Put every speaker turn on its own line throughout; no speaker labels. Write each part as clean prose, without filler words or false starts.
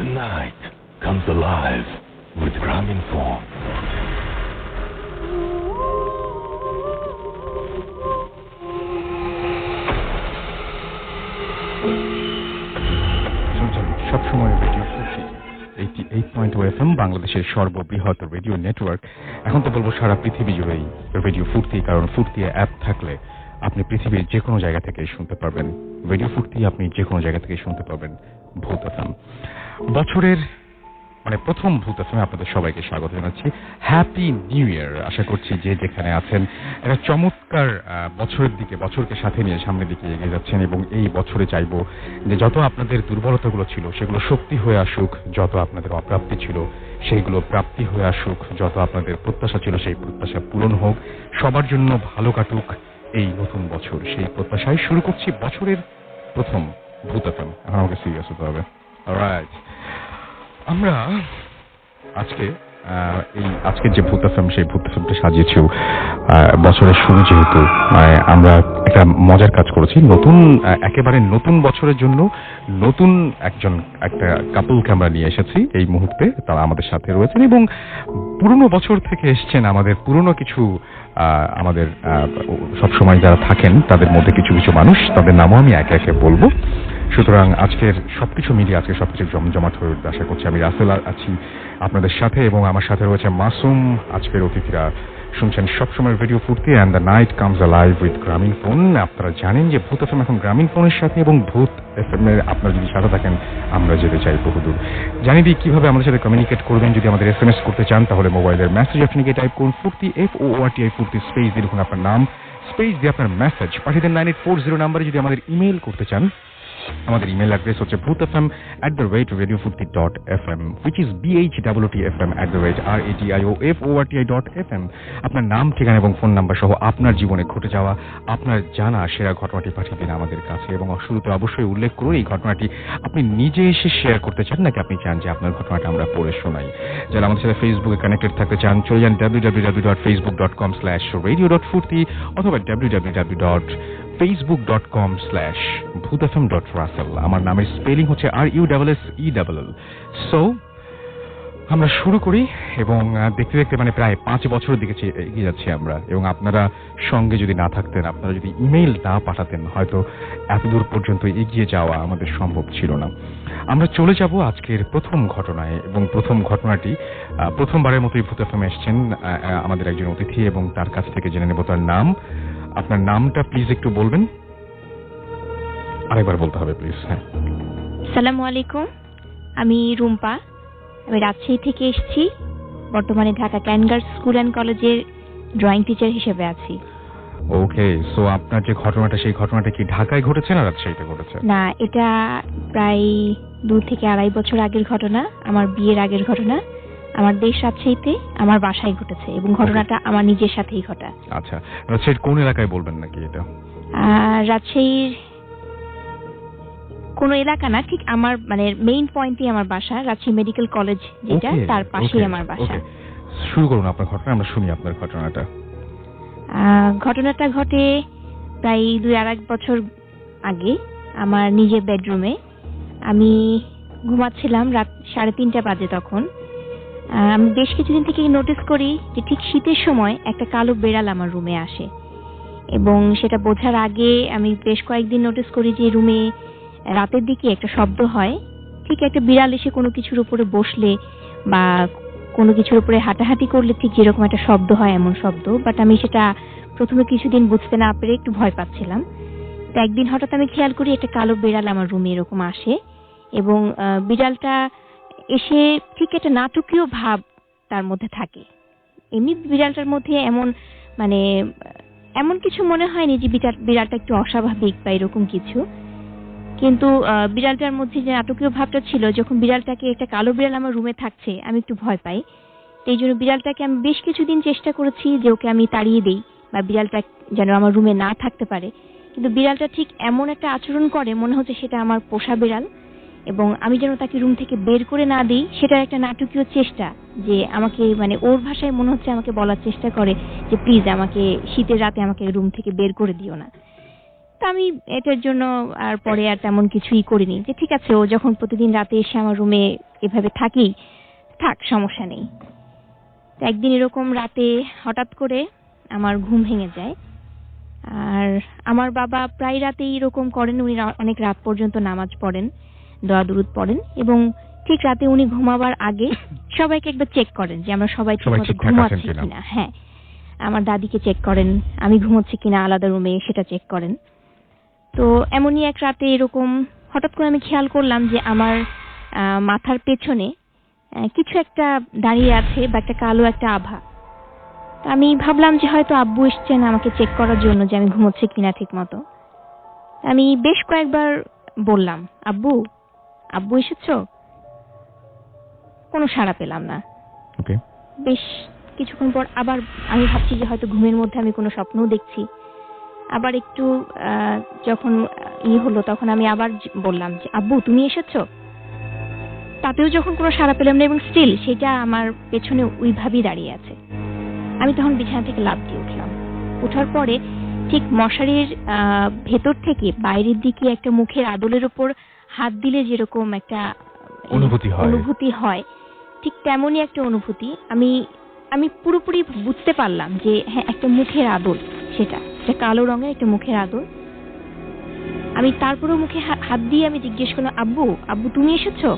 The night comes alive with Grameenphone.
সবসময় radio ফুর্তি 88.2 FM বাংলাদেশের সর্ববৃহৎ রেডিও নেটওয়ার্ক। এখন তো বলবো সারা পৃথিবী জুড়েই রেডিও ফুর্তি, কারণ ফুর্তি অ্যাপ থাকলে আপনি পৃথিবীর যে কোনো জায়গা থেকে শুনতে পারবেন। রেডিও ফুর্তি আপনি যে কোনো জায়গা থেকে শুনতে পারবেন। ভূত এফএম বছরের প্রথম ভূত এফএমে আপনাদের সবাইকে স্বাগত জানাচ্ছি। Happy new year. আশা করছি যে যেখানে আছেন একটা চমৎকার বছরের দিকে, বছরকে সাথে নিয়ে সামনের দিকে এগিয়ে যাচ্ছেন এবং এই বছরে চাইবো যে যত আপনাদের দুর্বলতাগুলো ছিল সেগুলো শক্তি হয়ে আসুক, যত আপনাদের অপ্রাপ্তি ছিল সেইগুলো প্রাপ্তি হয়ে আসুক, যত আপনাদের প্রত্যাশা ছিল সেই প্রত্যাশা পূরণ হোক, সবার জন্য ভালো কাটুক এই নতুন বছর। সেই প্রত্যাশায় শুরু করছি বছরের প্রথম ভূত এফএম। এখন আমাকে সিরিয়াস হতে হবে। অলরাইট, আমরা আজকের যে ভূত এফএম, সেই ভূত এফএমটা সাজিয়েছি বছরের শুরু, যেহেতু আমরা একটা মজার কাজ করেছি। একেবারে নতুন বছরের জন্য নতুন একটা কাপলকে আমরা নিয়ে এসেছি এই মুহূর্তে। তারা আমাদের সাথে রয়েছেন এবং পুরনো বছর থেকে এসছেন। আমাদের পুরনো কিছু আমাদের সবসময় যারা থাকেন তাদের মধ্যে কিছু কিছু মানুষ, তাদের নামও আমি একে একে বলবো। সুতরাং আজকের সবকিছু মিলিয়ে আজকে সবকিছু জমজমাট হয়ে উঠবে আশা করছি। আমি রাসেল আছি আপনাদের সাথে এবং আমার সাথে রয়েছে মাসুম। আজকের অতিথিরা শুনছেন সবসময় radio Foorti and the night comes alive with Grameenphone. আপনারা জানেন যে ভূত এফএম এখন গ্রামীণফোনের সাথে, এবং ভূত এফএম এর আপনারা যদি সাথে থাকেন আমরা যেতে চাই বহুদূর। জানিয়ে দিই কিভাবে আমাদের সাথে কমিউনিকেট করবেন। যদি আমাদের SMS করতে চান তাহলে মোবাইলের মেসেজ আপনি গিয়ে টাইপ করুন ফুর্তি, FORTI ফুর্তি, স্পেস দিয়ে লিখুন আপনার নাম, স্পেস দিয়ে আপনার মেসেজ পাঠিয়ে দেন 9840 নাম্বারে। যদি আমাদের ইমেইল করতে চান, আমাদের ইমেল অ্যাড্রেস হচ্ছে bhutfm@radiofurti.fm, which is bhutfm@radiofurti.fm। আপনার নাম, ঠিকানা এবং ফোন নাম্বার সহ আপনার জীবনে ঘটে যাওয়া, আপনার জানা সেরা ঘটনাটি পাঠিয়ে দিন আমাদের কাছে। এবং শুরুতে অবশ্যই উল্লেখ করুন এই ঘটনাটি আপনি নিজে এসে শেয়ার করতে চান নাকি আপনি চান যে আপনার ঘটনাটা আমরা পড়ে শোনাই। যারা আমাদের সাথে ফেসবুকে কানেক্টেড থাকতে চান চলে যান www.facebook.com/radio.furti অথবা www.facebook.com/bhutfm.russell। আমার নামের স্পেলিং হচ্ছে RUSSELL। সো আমরা শুরু করি এবং দেখতে দেখতে প্রায় 5 বছরের দিকে এগিয়ে যাচ্ছি আমরা। এবং আপনারা সঙ্গে যদি না থাকতেন, আপনারা যদি ইমেইল না পাঠাতেন, হয়তো এতদূর পর্যন্ত এগিয়ে যাওয়া আমাদের সম্ভব ছিল না। আমরা চলে যাব আজকের প্রথম ঘটনায় এবং প্রথম ঘটনাটি প্রথমবারের মতোই ভূত এফএম এসেছেন আমাদের একজন অতিথি এবং তার কাছ থেকে জেনে নেব তার নাম। আপনার নামটা প্লিজ একটু বলবেন। আরেকবার বলতে হবে প্লিজ। হ্যাঁ,
আসসালামু আলাইকুম, আমি রুম্পা। আমি রাজশাহী থেকে এসেছি। বর্তমানে ঢাকা ক্যানগার্লস স্কুল অ্যান্ড কলেজের ড্রয়িং টিচার হিসেবে আছি।
ওকে, সো আপনার যে ঘটনাটা, সেই ঘটনাটা কি ঢাকায় ঘটেছে না রাজশাহীতে ঘটেছে?
না, এটা প্রায় 2 থেকে 2.5 বছর আগের ঘটনা। আমার বিয়ের আগের ঘটনা। আমার দেশ রাজশাহীতে, আমার বাসায় ঘটেছে এবং ঘটনাটা আমার নিজের সাথেই ঘটা।
আচ্ছা, রাজশাহীর কোন এলাকায় বলবেন নাকি এটা?
রাজশাহীর কোন এলাকা না, ঠিক আমার মেইন পয়েন্টই আমার বাসা। রাজশাহী মেডিকেল কলেজ যেটা, তার পাশেই আমার বাসা।
শুরু করুন আপনার ঘটনা, আমরা শুনি আপনার ঘটনাটা।
ঘটনাটা ঘটে প্রায় 2-2.5 বছর আগে আমার নিজের বেডরুমে। আমি ঘুমাচ্ছিলাম, রাত 3:30 বাজে তখন। আমি বেশ কিছুদিন থেকে নোটিস করি যে ঠিক শীতের সময় একটা কালো বেড়াল আমার রুমে আসে এবং সেটা বোঝার আগে আমি বেশ কয়েকদিন নোটিস করি যে রুমে রাতের দিকে একটা শব্দ হয়। ঠিক একটা বিড়াল এসে কোনো কিছুর উপরে বসলে বা কোনো কিছুর উপরে হাঁটাহাঁটি করলে ঠিক যেরকম একটা শব্দ হয় এমন শব্দ। বাট আমি সেটা প্রথমে কিছুদিন বুঝতে না পেরে একটু ভয় পাচ্ছিলাম। তো একদিন হঠাৎ আমি খেয়াল করি একটা কালো বিড়াল আমার রুমে এরকম আসে এবং বিড়ালটা এসে ঠিক একটা নাটকীয় ভাব তার মধ্যে থাকে। এমনি বিড়ালটার মধ্যে এমন কিছু মনে হয়নি যে বিড়ালটা একটু অস্বাভাবিক বা এরকম কিছু, কিন্তু বিড়ালটার মধ্যে যে নাটকীয় ভাবটা ছিল, যখন বিড়ালটাকে একটা কালো বিড়াল আমার রুমে থাকছে আমি একটু ভয় পাই। এই জন্য বিড়ালটাকে আমি বেশ কিছুদিন চেষ্টা করেছি যে ওকে আমি তাড়িয়ে দিই বা বিড়ালটা যেন আমার রুমে না থাকতে পারে, কিন্তু বিড়ালটা ঠিক এমন একটা আচরণ করে মনে হচ্ছে সেটা আমার পোষা বিড়াল এবং আমি যেন তাকে রুম থেকে বের করে না দিই, সেটার একটা নাটকীয় চেষ্টা যে আমাকে ওর ভাষায় মনে হচ্ছে আমাকে বলার চেষ্টা করে যে প্লিজ আমাকে শীতের রাতে আমাকে রুম থেকে বের করে দিও না। তা আমি এটার জন্য আর পরে আর তেমন কিছুই করিনি, যে ঠিক আছে ও যখন প্রতিদিন রাতে এসে আমার রুমে এভাবে থাকি, থাক সমস্যা নেই। তো একদিন এরকম রাতে হঠাৎ করে আমার ঘুম ভেঙে যায়। আর আমার বাবা প্রায় রাতেই এরকম করেন, উনি অনেক রাত পর্যন্ত নামাজ পড়েন, দোয়া দুরুদ পড়েন, এবং ঠিক রাতে উনি ঘুমাবার আগে সবাইকে একবার চেক করেন যে আমরা সবাই ঠিকমতো ঘুমাচ্ছি কিনা। হ্যাঁ, আমার দাদিকে চেক করেন, আমি ঘুমোচ্ছি কিনা আলাদা রুমে সেটা চেক করেন। তো এমনই এক রাতে এরকম হঠাৎ করে আমি খেয়াল করলাম যে আমার মাথার পেছনে কিছু একটা দাঁড়িয়ে আছে বা একটা কালো একটা আভা। আমি ভাবলাম যে হয়তো আব্বু এসছেন আমাকে চেক করার জন্য যে আমি ঘুমোচ্ছি কিনা ঠিক মতো। আমি বেশ কয়েকবার বললাম, আব্বু আব্বু এসেছো? কোনো সাড়া পেলাম না। বেশ কিছুক্ষণ পর আবার আমি ভাবছি যে হয়তো ঘুমের মধ্যে আমি কোনো স্বপ্নও দেখছি। আবার একটু যখন হলো তখন আমি আবার বললাম যে আব্বু তুমি এসেছো? তাতেও যখন কোনো সাড়া পেলাম না এবং স্টিল সেটা আমার পেছনে ওইভাবেই দাঁড়িয়ে আছে। আমি তখন বিছানা থেকে লাফ দিয়ে উঠলাম। ওঠার পরে ঠিক মশারির ভেতর থেকে বাইরের দিকে একটা মুখের আদলের উপর হাত দিলে যেরকম একটা অনুভূতি হয়, ঠিক তেমনই একটা অনুভূতি আমি পুরোপুরি বুঝতে পারলাম যে হ্যাঁ একটা মুখের আদল, সেটা কালো রঙের একটা মুখের আদল। আমি তারপরে মুখে হাত দিয়ে আমি জিজ্ঞেস করলাম, আব্বু আব্বু তুমি এসেছো?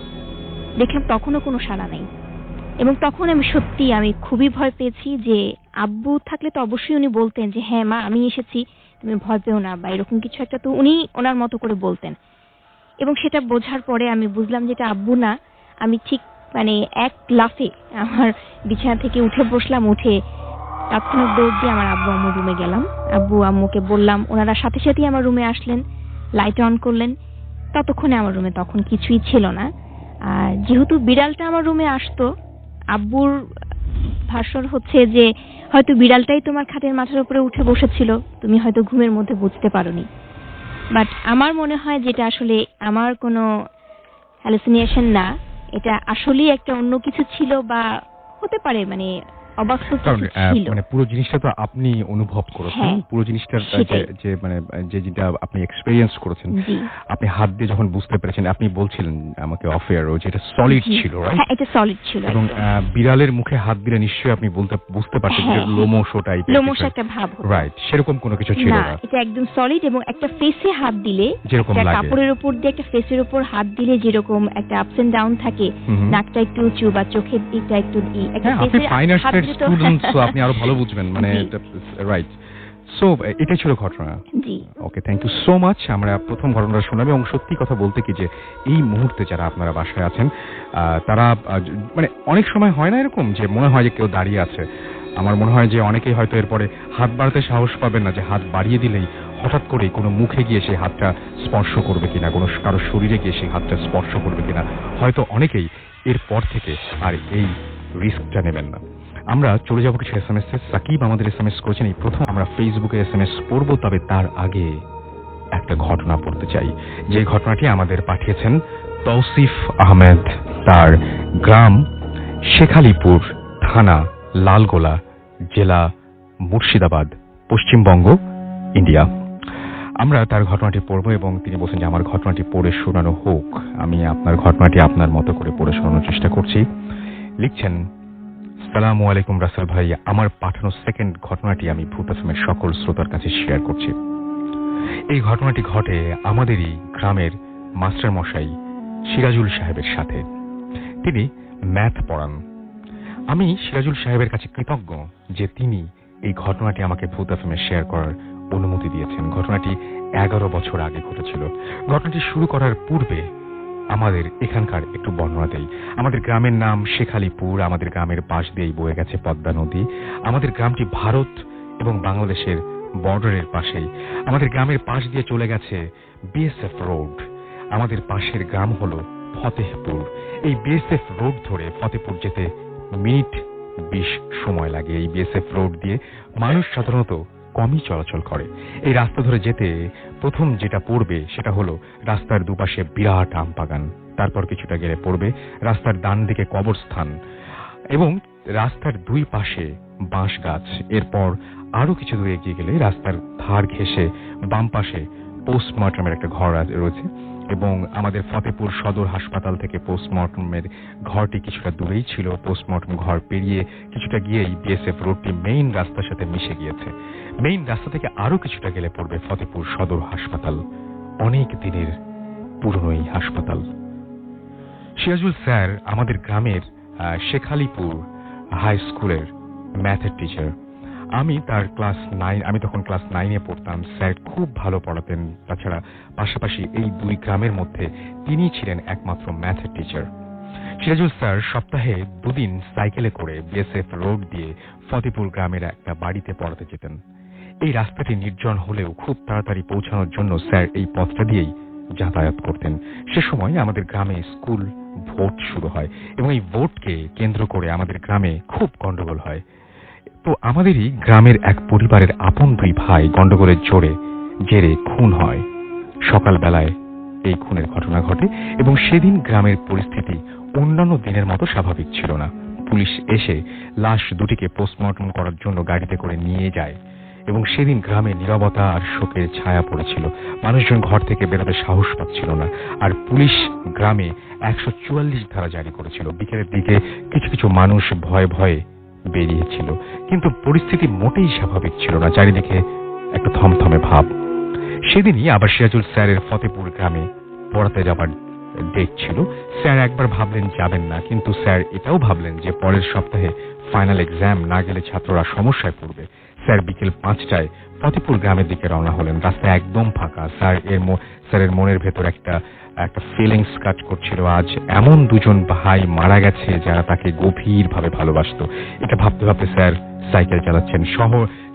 দেখলাম তখনও কোনো সাড়া নেই। এবং তখন আমি খুবই ভয় পেয়েছি যে আব্বু থাকলে তো অবশ্যই উনি বলতেন যে হ্যাঁ মা আমি এসেছি, তুমি ভয় পেও না বা এরকম কিছু একটা তো উনি ওনার মতো করে বলতেন। এবং সেটা বোঝার পরে আমি বুঝলাম যে এটা আব্বু না। আমি ঠিক এক লাফে আমার বিছানা থেকে উঠে বসলাম, উঠে তৎক্ষণাৎ দৌড় দিয়ে আমার আব্বু আম্মুর রুমে গেলাম। আব্বু আম্মুকে বললাম, ওনারা সাথে সাথেই আমার রুমে আসলেন, লাইট অন করলেন। ততক্ষণে আমার রুমে তখন কিছুই ছিল না। আর যেহেতু বিড়ালটা আমার রুমে আসতো, আব্বুর ভাষণ হচ্ছে যে হয়তো বিড়ালটাই তোমার খাটের মাথার উপরে উঠে বসেছিল, তুমি হয়তো ঘুমের মধ্যে বুঝতে পারোনি। বাট আমার মনে হয় যেটা আসলে আমার কোনো হ্যালুসিনেশন না, এটা আসলেই একটা অন্য কিছু ছিল বা হতে পারে অবাস্তব কিছু ছিল।
পুরো জিনিসটা তো আপনি অনুভব করেছেন, পুরো জিনিসটার যে যেটা আপনি এক্সপেরিয়েন্স করেছেন, আপনি হাত দিয়ে যখন বুঝতে পেরেছেন, আপনি বলছিলেন আমাকে অফ এয়ার যে এটা সলিড ছিল, রাইট?
হ্যাঁ, এটা সলিড ছিল।
এবং বিড়ালের মুখে হাত দিলে নিশ্চয়ই আপনি বুঝতে পারছেন যে লোমশো টাইপের,
লোমশো একটা ভাব,
রাইট? সেরকম কোনো কিছু ছিল না,
এটা একদম সলিড। এবং একটা ফেসে হাত দিলে, যেরকম লাগে কাপড়ের উপর দিয়ে একটা ফেসের উপর হাত দিলে যেরকম একটা আপস এন্ড ডাউন থাকে, নাকটা একটু উঁচু বা চোখের দিকটা একটু একটা ফেসে
স্টুডেন্টস, তো আপনি আরো ভালো বুঝবেন, রাইট? সো এটাই ছিল ঘটনা।
জি,
ওকে, থ্যাংক ইউ সো মাচ। আমরা প্রথম ঘটনাটা শোনাবো। এবং সত্যি কথা বলতে কি যে এই মুহূর্তে যারা আপনারা বাসায় আছেন, তারা অনেক সময় হয় না এরকম যে মনে হয় যে কেউ দাঁড়িয়ে আছে। আমার মনে হয় যে অনেকেই হয়তো এরপরে হাত বাড়াতে সাহস পাবেন না, যে হাত বাড়িয়ে দিলেই হঠাৎ করে কোনো মুখে গিয়ে সেই হাতটা স্পর্শ করবে কিনা, কোনো কারো শরীরে গিয়ে সেই হাতটা স্পর্শ করবে কিনা। হয়তো অনেকেই এরপর থেকে আর এই রিস্কটা নেবেন না। আমরা চলে যাবো কিছু SMS এ। সাকিব আমাদের SMS করেছেন, এই প্রথম আমরা ফেসবুকে SMS পড়বো, তবে তার আগে একটা ঘটনা পড়তে চাই। যে ঘটনাটি আমাদের পাঠিয়েছেন তৌসিফ আহমেদ, তার গ্রাম শেখালিপুর, থানা লালগোলা, জেলা মুর্শিদাবাদ, পশ্চিমবঙ্গ, ইন্ডিয়া। আমরা তার ঘটনাটি পড়বো এবং তিনি বলছেন যে আমার ঘটনাটি পড়ে শোনানো হোক। আমি আপনার ঘটনাটি আপনার মতো করে পড়ে শোনানোর চেষ্টা করছি। লিখছেন, আসসালামু আলাইকুম রাসেল ভাই, আমার পাঠানো সেকেন্ড ঘটনাটি আমি ভূত এফএমের সকল শ্রোতার কাছে শেয়ার করছি। এই ঘটনাটি ঘটে আমাদেরই গ্রামের মাস্টার মশাই সিরাজুল সাহেবের সাথে। তিনি ম্যাথ পড়ান। আমি সিরাজুল সাহেবের কাছে কৃতজ্ঞ যে তিনি এই ঘটনাটি আমাকে ভূত এফএমে শেয়ার করার অনুমতি দিয়েছেন। ঘটনাটি 11 বছর আগে ঘটেছিল। ঘটনাটি শুরু করার পূর্বে আমাদের এখানকার একটু বর্ণনা দেই। আমাদের গ্রামের নাম শেখালিপুর। আমাদের গ্রামের পাশ দিয়েই বয়ে গেছে পদ্মা নদী। আমাদের গ্রামটি ভারত এবং বাংলাদেশের বর্ডারের পাশেই। আমাদের গ্রামের পাশ দিয়ে চলে গেছে বিএসএফ রোড। আমাদের পাশের গ্রাম হলো ফতেহপুর। এই বিএসএফ রোড ধরে ফতেহপুর যেতে মিনিট 20 সময় লাগে। এই বিএসএফ রোড দিয়ে মানুষ সাধারণত কমই চলাচল করে। এই রাস্তা ধরে যেতে প্রথম যেটা পড়বে সেটা হলো রাস্তার দুপাশে বিরাট আম বাগান। তারপর কিছুটা গেলে পড়বে রাস্তার ডান দিকে কবরস্থান এবং রাস্তার দুই পাশে বাঁশ গাছ। এরপর আরো কিছু দূরে এগিয়ে গেলে রাস্তার ধার ঘেঁষে বাম পাশে পোস্টমর্টমের একটা ঘর রয়েছে এবং আমাদের ফতেপুর সদর হাসপাতাল থেকে পোস্টমর্টমের ঘরটি কিছুটা দূরেই ছিল। পোস্টমর্টম ঘর পেরিয়ে কিছুটা গিয়েই বিএসএফ রোডটি মেইন রাস্তার সাথে মিশে গিয়েছে। মেইন রাস্তা থেকে আরো কিছুটা গেলে পড়বে ফতেপুর সদর হাসপাতাল, অনেক দিনের পুরনো এই হাসপাতাল। সিরাজুল স্যার আমাদের গ্রামের শেখালিপুর হাই স্কুলের ম্যাথের টিচার। আমি তখন ক্লাস 9-এ পড়তাম। স্যার খুব ভালো পড়াতেন। তাছাড়া পাশাপাশি এই দুই গ্রামের মধ্যে তিনি ছিলেন একমাত্র ম্যাথের টিচার। সিরাজুল স্যার সপ্তাহে 2 দিন সাইকেলে করে বিএসএফ রোড দিয়ে ফতেপুর গ্রামের একটা বাড়িতে পড়াতে যেতেন। এই রাস্তাটি নির্জন হলেও খুব তাড়াতাড়ি পৌঁছানোর জন্য স্যার এই পথটা দিয়েই যাতায়াত করতেন। সে সময় আমাদের গ্রামে স্কুল ভোট শুরু হয় এবং এই ভোটকে কেন্দ্র করে আমাদের গ্রামে খুব গন্ডগোল হয়। তো আমাদেরই গ্রামের এক পরিবারের আপন 2 ভাই গন্ডগোলের জেরে খুন হয়। সকালবেলায় এই খুনের ঘটনা ঘটে এবং সেদিন গ্রামের পরিস্থিতি অন্যান্য দিনের মতো স্বাভাবিক ছিল না। পুলিশ এসে লাশ দুটিকে পোস্টমর্টম করার জন্য গাড়িতে করে নিয়ে যায় এবং সেদিন গ্রামে নীরবতা আর শোকের ছায়া পড়েছিল। মানুষজন ঘর থেকে বেরোতে সাহস পাচ্ছিল না। আর পুলিশ গ্রামে 144 ধারা জারি করেছিল। বিকেলের দিকে কিছু কিছু মানুষ ভয়ে ভয়ে বেরিয়েছিল, কিন্তু পরিস্থিতি মোটেই স্বাভাবিক ছিল না। চারিদিকে একটা থমথমে ভাব। সেদিনই আবার সিরাজুল স্যারের ফতেপুর গ্রামে পড়াতে যাবার ডেট ছিল। স্যার একবার ভাবলেন যাবেন না, কিন্তু স্যার এটাও ভাবলেন যে পরের সপ্তাহে ফাইনাল এক্সাম না গেলে ছাত্ররা সমস্যায় পড়বে। স্যার বিকেল 5টায় ফতেপুর গ্রামের দিকে রওনা হলেন। রাস্তা একদম ফাঁকা। স্যারের মনের ভেতর একটা ফিলিংস কাজ করছিল। আজ এমন 2জন ভাই মারা গেছে যারা তাকে গভীরভাবে ভালোবাসতো। এটা ভাবতে ভাবতে স্যার সাইকেল চালাচ্ছেন।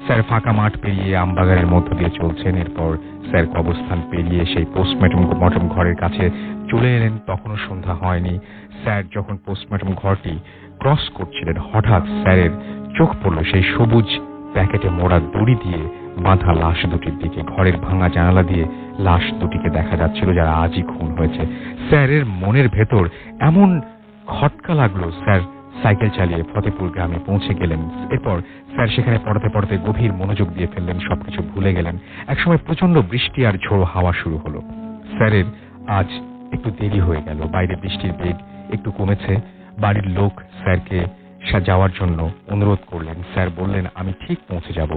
স্যার ফাঁকা মাঠ পেরিয়ে আমবাগানের মধ্য দিয়ে চলছেন। এরপর স্যার কবরস্থান পেরিয়ে সেই পোস্টমর্টম ঘরের কাছে চলে এলেন। তখনও সন্ধ্যা হয়নি। স্যার যখন পোস্টমর্টম ঘরটি ক্রস করছিলেন, হঠাৎ স্যারের চোখ পড়ল সেই সবুজ প্যাকেটে মোড়া দড়ি দিয়ে বাঁধা লাশ দুটির দিকে। ঘরের ভাঙা জানালা দিয়ে লাশ দুটিকে দেখা যাচ্ছিল যারা আজই খুন হয়েছে। স্যারের মনের ভেতর এমন খটকা লাগলো, স্যার সাইকেল চালিয়ে ফতেপুর গ্রামে পৌঁছে গেলেন। এরপর স্যার সেখানে পড়াতে পড়াতে গভীর মনোযোগ দিয়ে ফেললেন, সবকিছু ভুলে গেলেন। একসময় প্রচন্ড বৃষ্টি আর ঝোড়ো হাওয়া শুরু হলো। স্যারের আজ একটু দেরি হয়ে গেল। বাইরে বৃষ্টির বেগ একটু কমেছে। বাড়ির লোক স্যারকে যাওয়ার জন্য অনুরোধ করলেন। স্যার বললেন আমি ঠিক পৌঁছে যাব।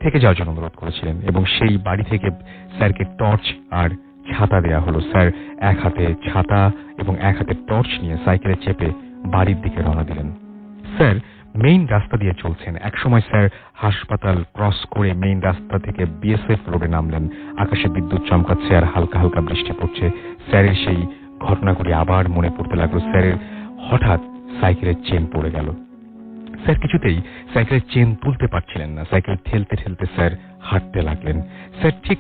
থেকে যাওয়ার জন্য অনুরোধ করেছিলেন এবং সেই বাড়ি থেকে স্যারকে টর্চ আর ছাতা দেয়া হলো। স্যার এক হাতে ছাতা এবং এক হাতে টর্চ নিয়ে সাইকেলে চেপে বাড়ির দিকে রওনা দিলেন। স্যার মেইন রাস্তা দিয়ে চলছেন। একসময় স্যার হাসপাতাল ক্রস করে মেইন রাস্তা থেকে বিএসএফ রোডে নামলেন। আকাশে বিদ্যুৎ চমকাচ্ছে আর হালকা হালকা বৃষ্টি পড়ছে। স্যারের সেই ঘটনাগুলি আবার মনে পড়তে লাগলো। স্যারের হঠাৎ সাইকেলের চেন পড়ে গেল। স্যার কিছুতেই সাইকেলের চেন তুলতে পারছিলেন না। সাইকেল ঠেলতে ঠেলতে স্যার হাঁটতে লাগলেন। স্যার ঠিক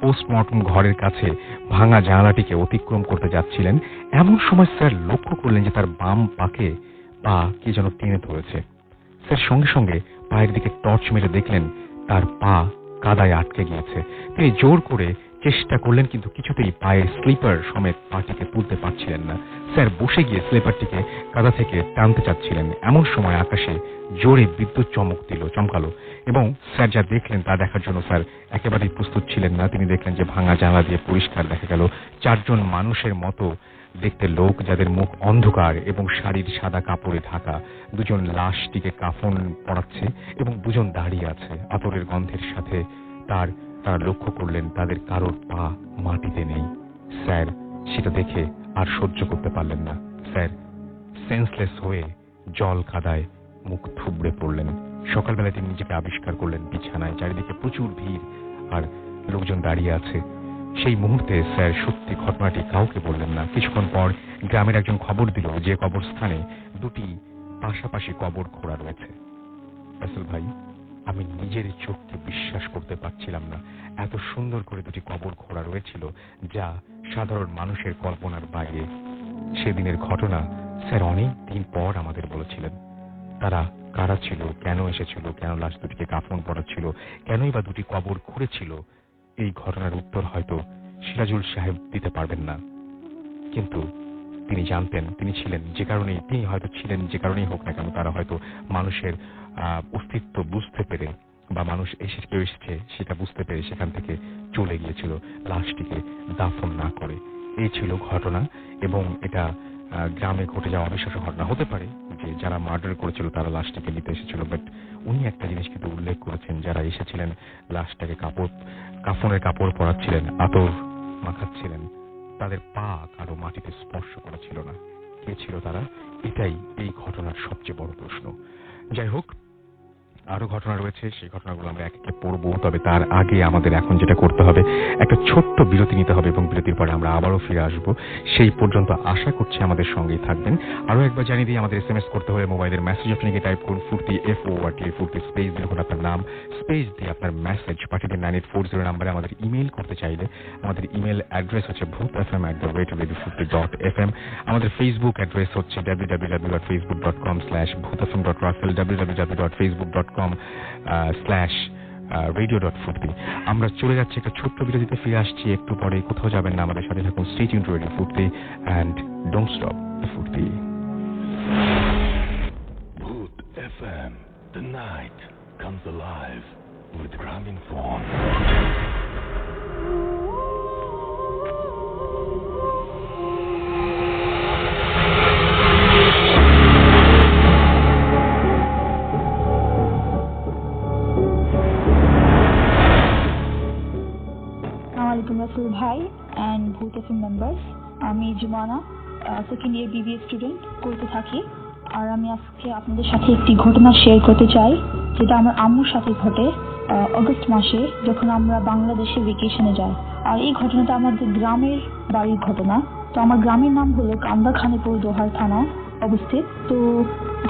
পোস্টমর্টম ঘরের কাছে ভাঙা জানালাটিকে অতিক্রম করতে যাচ্ছিলেন। এমন সময় স্যার লক্ষ্য করলেন যে তার বাম পাকে পা কে যেন টেনে ধরেছে। স্যার সঙ্গে সঙ্গে পায়ের দিকে টর্চ মেরে দেখলেন তার পা কাদায় আটকে গিয়েছে। তিনি জোর করে চেষ্টা করলেন, কিন্তু কিছুতেই পায়ের স্লিপার সমেত পাটিকে তুলতে পারছিলেন না। স্যার বসে গিয়ে স্লিপারটিকে কাদা থেকে টানতে চাচ্ছিলেন। এমন সময় আকাশে জোরে বিদ্যুৎ চমকালো এবং স্যার যা দেখলেন তা দেখার জন্য স্যার একেবারেই প্রস্তুত ছিলেন না। তিনি দেখলেন যে ভাঙা জানলা দিয়ে পরিষ্কার দেখা গেল 4জন মানুষের মতো দেখতে লোক, যাদের মুখ অন্ধকার এবং শাড়ির সাদা কাপড়ে ঢাকা। 2জন লাশটিকে কাফন পরাচ্ছে এবং 2জন দাঁড়িয়ে আছে আতরের গন্ধের সাথে। তারা লক্ষ্য করলেন তাদের কারোর পা মাটিতে নেই। স্যার সেটা দেখে আর সহ্য করতে পারলেন না। স্যার সেন্সলেস হয়ে জল কাদায় মুখ থুবড়ে পড়লেন। সকালবেলায় তিনি নিজেকে আবিষ্কার করলেন বিছানায়। চারিদিকে প্রচুর ভিড় আর লোকজন দাঁড়িয়ে আছে। সেই মুহূর্তে স্যার সত্যি ঘটনাটি কাউকে বললেন না। কিছুক্ষণ পর গ্রামের একজন খবর দিল যে কবরস্থানে 2টি পাশাপাশি কবর খোঁড়া রয়েছে। রাসেল ভাই, আমি নিজের চোখকে বিশ্বাস করতে পারছিলাম না। এত সুন্দর করে 2টি কবর খোঁড়া রয়েছিল যা সাধারণ মানুষের কল্পনার বাইরে। সেদিনের ঘটনা স্যার অনেক দিন পর আমাদের বলেছিলেন। তারা কারা ছিল, কেন এসেছিল, কেন লাশ দুটিকে কাফন পরাচ্ছিল, কেনই বা 2টি কবর খুঁড়েছিল, এই ঘটনার উত্তর হয়তো সিরাজুল সাহেব দিতে পারবেন না। কিন্তু তিনি জানতেন, তিনি হয়তো ছিলেন যে কারণেই হোক না কেন, তারা হয়তো মানুষের অস্তিত্ব বুঝতে পেরে বা মানুষ কেউ এসেছে সেটা বুঝতে পেরে সেখান থেকে চলে গিয়েছিল, লাশটিকে দাফন না করে। এই ছিল ঘটনা, এবং এটা গ্রামে ঘটে যাওয়া অবিশ্বাস্য ঘটনা। হতে পারে যে যারা মার্ডার করেছিল তারা লাশটিকে নিতে এসেছিল, বাট উনি একটা জিনিস কিন্তু উল্লেখ করেছেন, যারা এসেছিলেন লাশটাকে কাফনের কাপড় পরাচ্ছিলেন, আতর মাখাচ্ছিলেন, তাদের পা কারো মাটিতে স্পর্শ করা ছিল না। কে ছিল তারা? এটাই এই ঘটনার সবচেয়ে বড় প্রশ্ন। যাই হোক, আরো ঘটনা রয়েছে, সেই ঘটনাগুলো আমরা এক একে পড়বো। তবে তার আগে আমাদের এখন যেটা করতে হবে, একটা ছোট্ট বিরতি নিতে হবে, এবং বিরতির পরে আমরা আবারও ফিরে আসবো। সেই পর্যন্ত আশা করছি আমাদের সঙ্গেই থাকবেন। আরো একবার জানিয়ে দিই, আমাদের SMS করতে হলে মোবাইলের মেসেজ অপশনে টাইপ করুন ফুর্তি, FORT, ফুর্তি স্পেস লিখুন আপনার নাম, স্পেস দিয়ে আপনার মেসেজ পাঠিয়ে দিন 9840 নাম্বারে। আমাদের ইমেল করতে চাইলে আমাদের ইমেল অ্যাড্রেস হচ্ছে bhutfm@radio50.fm। আমাদের ফেসবুক অ্যাড্রেস হচ্ছে www.facebook.com/bhutfm.russell, www.facebook.com/radio.ফুর্তি। আমরা চলে যাচ্ছি একটা ছোট্ট বিরতিতে, ফিরে আসছি একটু পরে। কোথাও যাবেন না, আমাদের সাথে থাকুন। Stay tuned to radio Foorti and don't stop the Foorti.
Bhoot FM. The night comes alive with Gramophone.
Rasel ভাই অ্যান্ড ভূত এফএম মেম্বার্স, আমি Jumana, second year BBA student, করতে থাকি। আর আমি আজকে আপনাদের সাথে একটি ঘটনা শেয়ার করতে চাই, যেটা আমার আম্মুর সাথে ঘটে অগস্ট মাসে, যখন আমরা বাংলাদেশে ভেকেশনে যাই। আর এই ঘটনাটা আমাদের গ্রামের বাড়ির ঘটনা। তো আমার গ্রামের নাম হলো কান্দা খানেপুর, দোহার থানা অবস্থিত। তো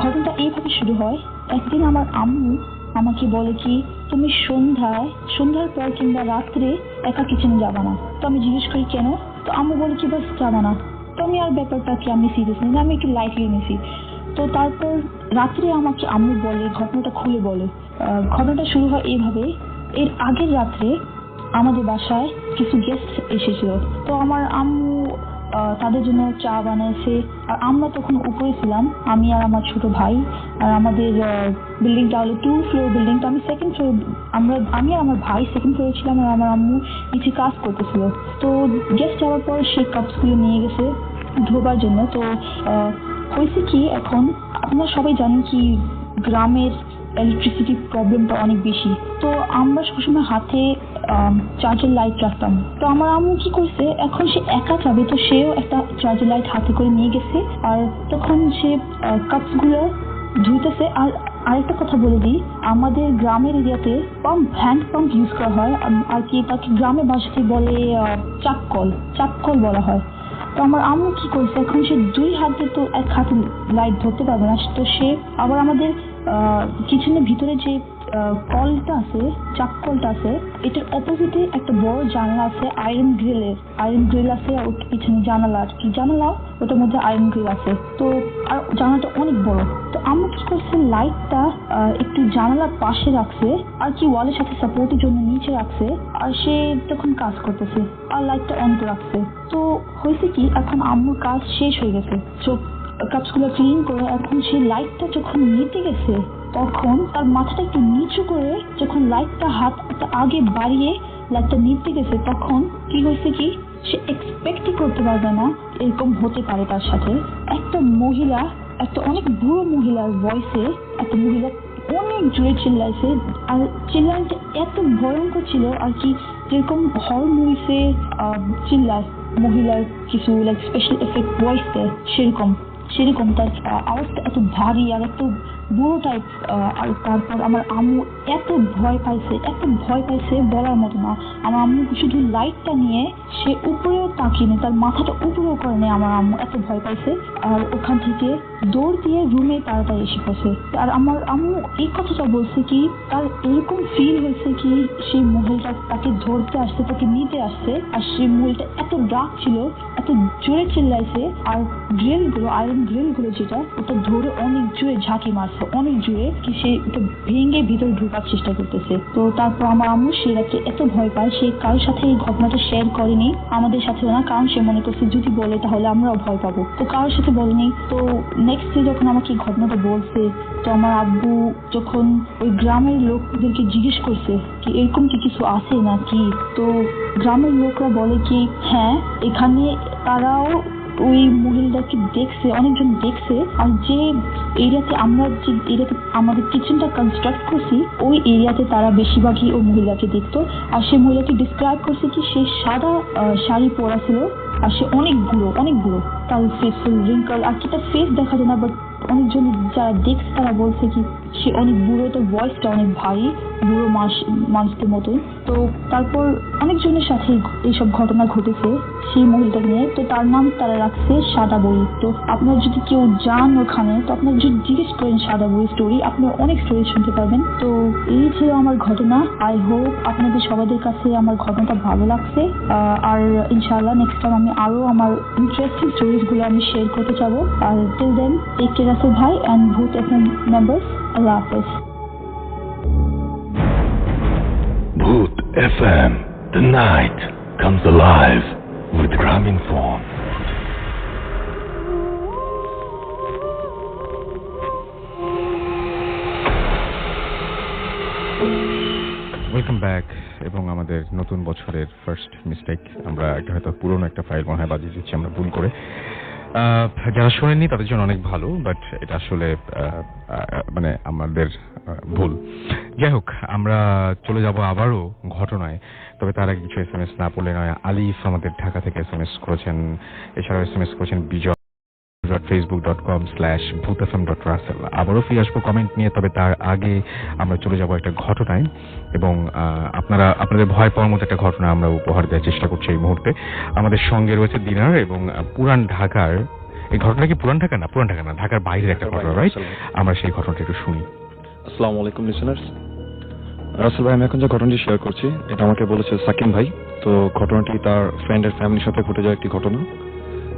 ঘটনাটা এইভাবে শুরু হয়। একদিন আমার আম্মু আমাকে বলে কি, তুমি সন্ধ্যার পর কিংবা রাত্রে একা কিচেনে যাবা না। তো আমি জিজ্ঞেস করি কেন? তো আম্মু বলে কি, বাস যাবা না। তো আমি আর ব্যাপারটা কি আমি সিরিয়াস নিই না, আমি একটু লাইটলি নিছি। তো তারপর রাত্রে আমাকে আম্মু বলে, ঘটনাটা খুলে বলে। ঘটনাটা শুরু হয় এইভাবে। এর আগের রাত্রে আমাদের বাসায় কিছু গেস্ট এসেছিল। তো আমার আম্মু তাদের জন্য চা বানাইছে। আর আমরা তখন উপরে ছিলাম, আমি আর আমার ছোট ভাই। আর আমাদের বিল্ডিংটা হলো 2 ফ্লোর বিল্ডিং। তো আমি সেকেন্ড ফ্লোর, আমি আর আমার ভাই সেকেন্ড ফ্লোরে ছিলাম, আর আমার আম্মু নিচে কাজ করতেছিল। তো গেস্ট যাওয়ার পর সেই কাপসগুলো নিয়ে গেছে ধোবার জন্য। তো হয়েছে কি, এখন আপনারা সবাই জানেন কি গ্রামের ইলেকট্রিসিটি প্রবলেমটা অনেক বেশি। তো আমরা সবসময় হাতে চার্জার লাইট রাখতাম। তো আমার আম্মু কি করছে, এখন সে একা যাবে, তো সেও একটা চার্জার লাইট হাতে করে নিয়ে গেছে। আর তখন সে কাপসগুলো ধুইতেছে। আর আরেকটা কথা বলে দিই, আমাদের গ্রামের এরিয়াতে হ্যান্ড পাম্প ইউজ করা হয়, আর কি তাকে গ্রামের ভাষাতে বলে চাপকল বলা হয়। তো আমার আম্মু কি করছে, এখন সে 2 হাতে, তো এক হাতে লাইট ধরতে পারবে না। তো সে আবার আমাদের কিচেনের ভিতরে যে কলটা আছে, চাপকলটা আছে, এটার অপোজিটে একটা বড় জানলা আছে, আয়রন গ্রিল আছে। আর ওর পিছনে জানালা, ওটার মধ্যে আয়রন গ্রিল আছে। তো আর জানালাটা অনেক বড়। তো আম্মু কি করছে, লাইটটা একটু জানালার পাশে রাখছে, আর কি ওয়ালের সাথে সাপোর্টের জন্য নিচে রাখছে। আর সে তখন কাজ করতেছে আর লাইটটা অন করে রাখছে। তো হয়েছে কি, এখন আম্মুর কাজ শেষ হয়ে গেছে, কাপসগুলো ক্লিন করে এখন সেই লাইটটা যখন নিতে গেছে, তখন তার মাথাটা একটু নিচু করে যখন লাইটটা হাতটা আগে বাড়িয়ে লাইটটা নিতে গেছে, তখন কি হয়েছে কি, সে এক্সপেক্টই করতে পারবে না এরকম হতে পারে তার সাথে। একটা অনেক বুড়ো মহিলার ভয়েসে একটা মহিলা অনেক জোরে চিল্লাইছে। আর চিল্লানটা এত ভয়ঙ্কর ছিল, আর কি যেরকম হরর মুভিসে চিল্লায় মহিলার কিছু লাইক স্পেশাল এফেক্ট ভয়েস দেয়, সেরকম তার আওয়াজটা এত ভারী আর এত বুড়ো টাইপ। আর তারপর আমার আম্মু এত ভয় পাইছে বলার মতো না। আমার আম্মু শুধু লাইটটা নিয়ে সে উপরেও তাকিয়ে, তার মাথাটা উপরেও করে নেই। আমার আম্মু এত ভয় পাইছে, আর ওখান থেকে দৌড় দিয়ে রুমে তাড়াতাড়ি এসে পড়ছে। আর আমার আম্মু এই কথাটা বলছে কি, তার এরকম ফিল হয়েছে কি সেই মহিলাটা তাকে ধরতে আসছে, তাকে নিতে আসছে, আর সেই মহিলাটা এত রাগ ছিল, এত জোরে চিল্লাইছে। আর আয়রন গ্রিলগুলো যেটা, ওটা ধরে অনেক জোরে ঝাঁকি মারছে, অনেক জোরে, কি সে ওটা ভেঙে ভিতরে ঢোকার চেষ্টা করতেছে। তো তারপর আমার আম্মু সে রাতে এত ভয় পায়, সে কারোর সাথে এই ঘটনাটা শেয়ার করেনি, আমাদের সাথেও না, কারণ সে মনে করছে যদি বলে তাহলে আমরাও ভয় পাবো। তো কারোর সাথে বলেনি। তো নেক্সট ডে যখন আমাকে এই ঘটনাটা বলছে, তো আমার আব্বু যখন ওই গ্রামের লোকদেরকে জিজ্ঞেস করছে কি এরকম কি কিছু আছে নাকি, তো গ্রামের লোকরা বলে কি হ্যাঁ এখানে তারাও ওই মহিলাকে দেখছে, অনেকজন দেখছে। আর যে এরিয়াতে আমরা যে এরিয়াতে আমাদের কিচেনটা কনস্ট্রাক্ট করছি ওই এরিয়াতে তারা বেশিরভাগই ওই মহিলাকে দেখতো। আর সেই মহিলাকে ডিসক্রাইব করছে কি সে সাদা শাড়ি পরা ছিল, আর সে অনেক বুড়ো, তার ফেস ফুল রিঙ্কল, আর কি তার ফেস দেখা যায় না, বাট অনেকজন যারা দেখছে তারা বলছে কি সে অনেক বুড়ো, তার ভয়েসটা অনেক ভারী, বুড়ো মানুষদের মতন। তো তারপর অনেকজনের সাথে এইসব ঘটনা ঘটেছে সেই মহিলাটা নিয়ে, তো তার নাম তারা রাখছে সাদা বই। তো আপনারা যদি কেউ যান ওখানে, তো আপনারা যদি জিজ্ঞেস করেন সাদা বই স্টোরি, আপনারা অনেক স্টোরি শুনতে পারবেন। তো এই ছিল আমার ঘটনা। আই হোপ আপনাদের সবাইদের কাছে আমার ঘটনাটা ভালো লাগছে, আর ইনশাআল্লাহ নেক্সট টাইম আমি আরো আমার ইন্টারেস্টিং স্টোরিজগুলো আমি শেয়ার করতে চাবো। আর till then take care Russell ভাই অ্যান্ড ভূত এফএম মেম্বার্স। আল্লাহ হাফেজ।
Bhoot FM. The night comes alive with Graminphone.
Welcome back. এবং আমাদের নতুন বছরের ফার্স্ট মিস্টেক, আমরা একটা হয়তো পুরনো একটা ফাইল মনে হয় বাজিয়ে দিচ্ছি আমরা ভুল করে। যারা শোনেননি তাদের জন্য অনেক ভালো, বাট এটা আসলে মানে আমাদের ভুল। যাই হোক, আমরা চলে যাব আবারও ঘটনায়, তবে তার আগে কিছু SMS না পড়লে নয়। আলিফ আমাদের ঢাকা থেকে SMS করেছেন, এছাড়াও SMS করেছেন বিজয় facebook.com/bhutfm.russell। আবারও ফিরে আসবো কমেন্ট নিয়ে, তবে তার আগে আমরা চলে যাব একটা ঘটনায়, এবং আপনাদের ভয় পাওয়ার মতো একটা ঘটনা আমরা উপহার দেওয়ার চেষ্টা করছি এই মুহূর্তে। আমাদের সঙ্গে রয়েছে দিনার, এবং পুরান ঢাকার এই ঘটনা কি পুরান ঢাকা না ঢাকার বাইরের একটা ঘটনা, রাইট? আমরা সেই ঘটনাটা একটু শুনি।
আসসালামু আলাইকুম লিসেনার্স। রাসেল ভাই, আমি এখন যে ঘটনাটি শেয়ার করছি এটা আমাকে বলেছে সাকিম ভাই। তো ঘটনাটি তার ফ্রেন্ডের ফ্যামিলির সাথে ঘটে যাওয়া একটি ঘটনা।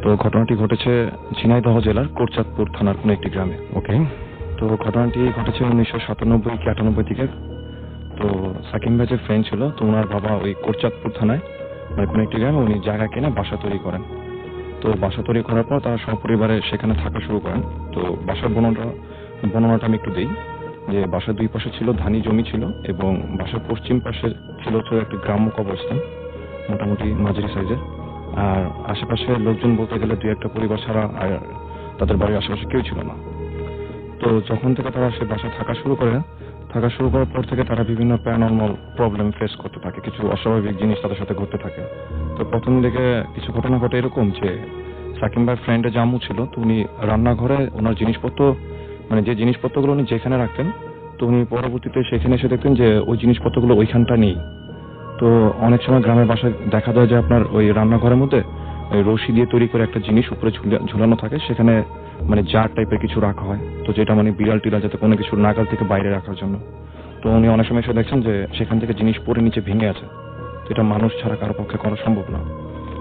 তো ঘটনাটি ঘটেছে ঝিনাইদহ জেলার কোটচাঁদপুর থানার কোনো একটি গ্রামে।
ওকে।
তো ঘটনাটি ঘটেছে 1997 কি 98 দিকে। তো সাকিম ভাই যে ফ্রেন্ড ছিল, তো ওনার বাবা ওই কোটচাঁদপুর থানায় মানে কোনো একটি গ্রামে উনি জায়গা কিনে বাসা তৈরি করেন। তো বাসা তৈরি করার পর তারা সপরিবারে সেখানে থাকা শুরু করেন। তো বাসার বর্ণনাটা আমি একটু দিই, যে বাসার দুই পাশে ছিল ধানি জমি ছিল, এবং বাসার পশ্চিম পাশে ছিল একটি গ্রাম্য কবরস্থান, মোটামুটি মাঝারি সাইজের। আর আশেপাশে লোকজন বলতে গেলে দুই একটা পরিবার ছাড়া আর তাদের বাড়ির আশেপাশে কেউ ছিল না। তো যখন থেকে তারা সে বাসায় থাকা শুরু করার পর থেকে তারা বিভিন্ন প্যারানর্মাল প্রবলেম ফেস করতে থাকে, কিছু অস্বাভাবিক জিনিস তাদের সাথে ঘটতে থাকে। তো প্রথম দিকে কিছু ঘটনা ঘটে এরকম যে সাকিম ভাইয়ের ফ্রেন্ডের জামু ছিল, তো উনি রান্নাঘরে ওনার জিনিসপত্র মানে যে জিনিসপত্রগুলো উনি যেখানে রাখতেন, তো উনি পরবর্তীতে সেখানে এসে দেখতেন যে ওই জিনিসপত্রগুলো ওইখানটা নেই। তো অনেক সময় গ্রামের বাসায় দেখা যায় যে আপনার ওই রান্নাঘরের মধ্যে ওই রশি দিয়ে তৈরি করে একটা জিনিস উপরে ঝুলানো থাকে, সেখানে মানে জার টাইপের কিছু রাখা হয়, তো যেটা মানে বিড়াল টিড়াল যাতে কোনো কিছু নাগাল থেকে বাইরে রাখার জন্য। তো উনি অনেক সময় এসে দেখছেন যে সেখান থেকে জিনিস পড়ে নিচে ভেঙে আছে, তো এটা মানুষ ছাড়া কারো পক্ষে করা সম্ভব না।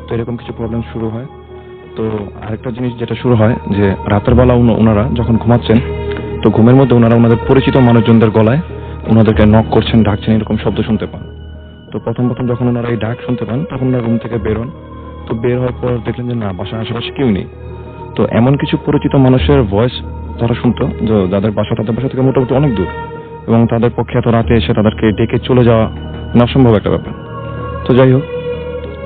তো এরকম কিছু প্রবলেম শুরু হয়। তো আরেকটা জিনিস যেটা শুরু হয় যে রাতের বেলা ওনারা যখন ঘুমাচ্ছেন, তো ঘুমের মধ্যে ওনারা ওনাদের পরিচিত মানুষজনদের গলায় ওনাদেরকে নক করছেন, ডাকছেন, এরকম শব্দ শুনতে পান। তো প্রথম যখন ওনারা এই ডাক শুনতে পান, তখন ওনারা রুম থেকে বের হন। তো বের হওয়ার পর দেখলেন যে না, বাসার আশেপাশে কেউ নেই। তো এমন কিছু পরিচিত মানুষের ভয়েস তারা শুনতো যে যাদের বাসা তাদের বাসা থেকে মোটামুটি অনেক দূর, এবং তাদের পক্ষে এত রাতে এসে তাদেরকে ডেকে চলে যাওয়া অসম্ভব একটা ব্যাপার। তো যাই হোক,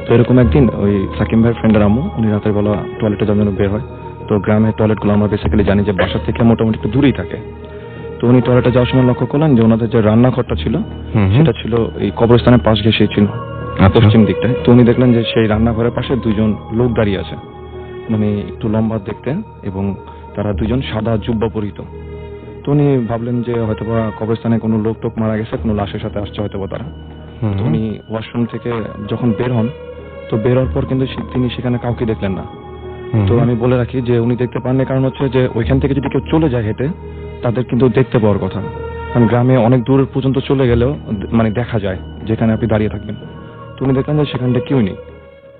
তো এরকম একদিন ওই সাকিম ভাইয়ের ফ্রেন্ডের আম্মু উনি রাতের বেলা টয়লেটে যাওয়ার জন্য বের হয়। তো গ্রামের টয়লেটগুলো আমরা বেসিক্যালি জানি যে বাসার থেকে মোটামুটি একটু দূরেই থাকে। তো উনি টয়লেটে যাওয়ার সময় লক্ষ্য করলেন যে ওনাদের যে রান্নাঘরটা ছিল সেটা ছিল এই কবরস্থানের পাশ ঘেঁষে ছিল পশ্চিম দিকটায়। তো উনি দেখলেন যে সেই রান্নাঘরের পাশে দুইজন লোক দাঁড়িয়ে আছে, মানে একটু লম্বা দেখতে, এবং তারা দুইজন সাদা জুব্বা পরিহিত। তো উনি ভাবলেন যে হয়তোবা কবরস্থানে কোনো লোক টোক মারা গেছে, কোনো লাশের সাথে আসছে হয়তোবা তারা। তো উনি ওয়াশরুম থেকে যখন বের হন, তো বের হওয়ার পর কিন্তু তিনি সেখানে কাউকে দেখলেন না। তো আমি বলে রাখি যে উনি দেখতে পাননি, কারণ হচ্ছে যে ওইখান থেকে যদি কেউ চলে যায় হেঁটে, তাদের কিন্তু দেখতে পাওয়ার কথা, কারণ গ্রামে অনেক দূর পর্যন্ত চলে গেলেও মানে দেখা যায় যেখানে আপনি দাঁড়িয়ে থাকবেন। তো উনি দেখলেন যে সেখানটা কেউ নেই।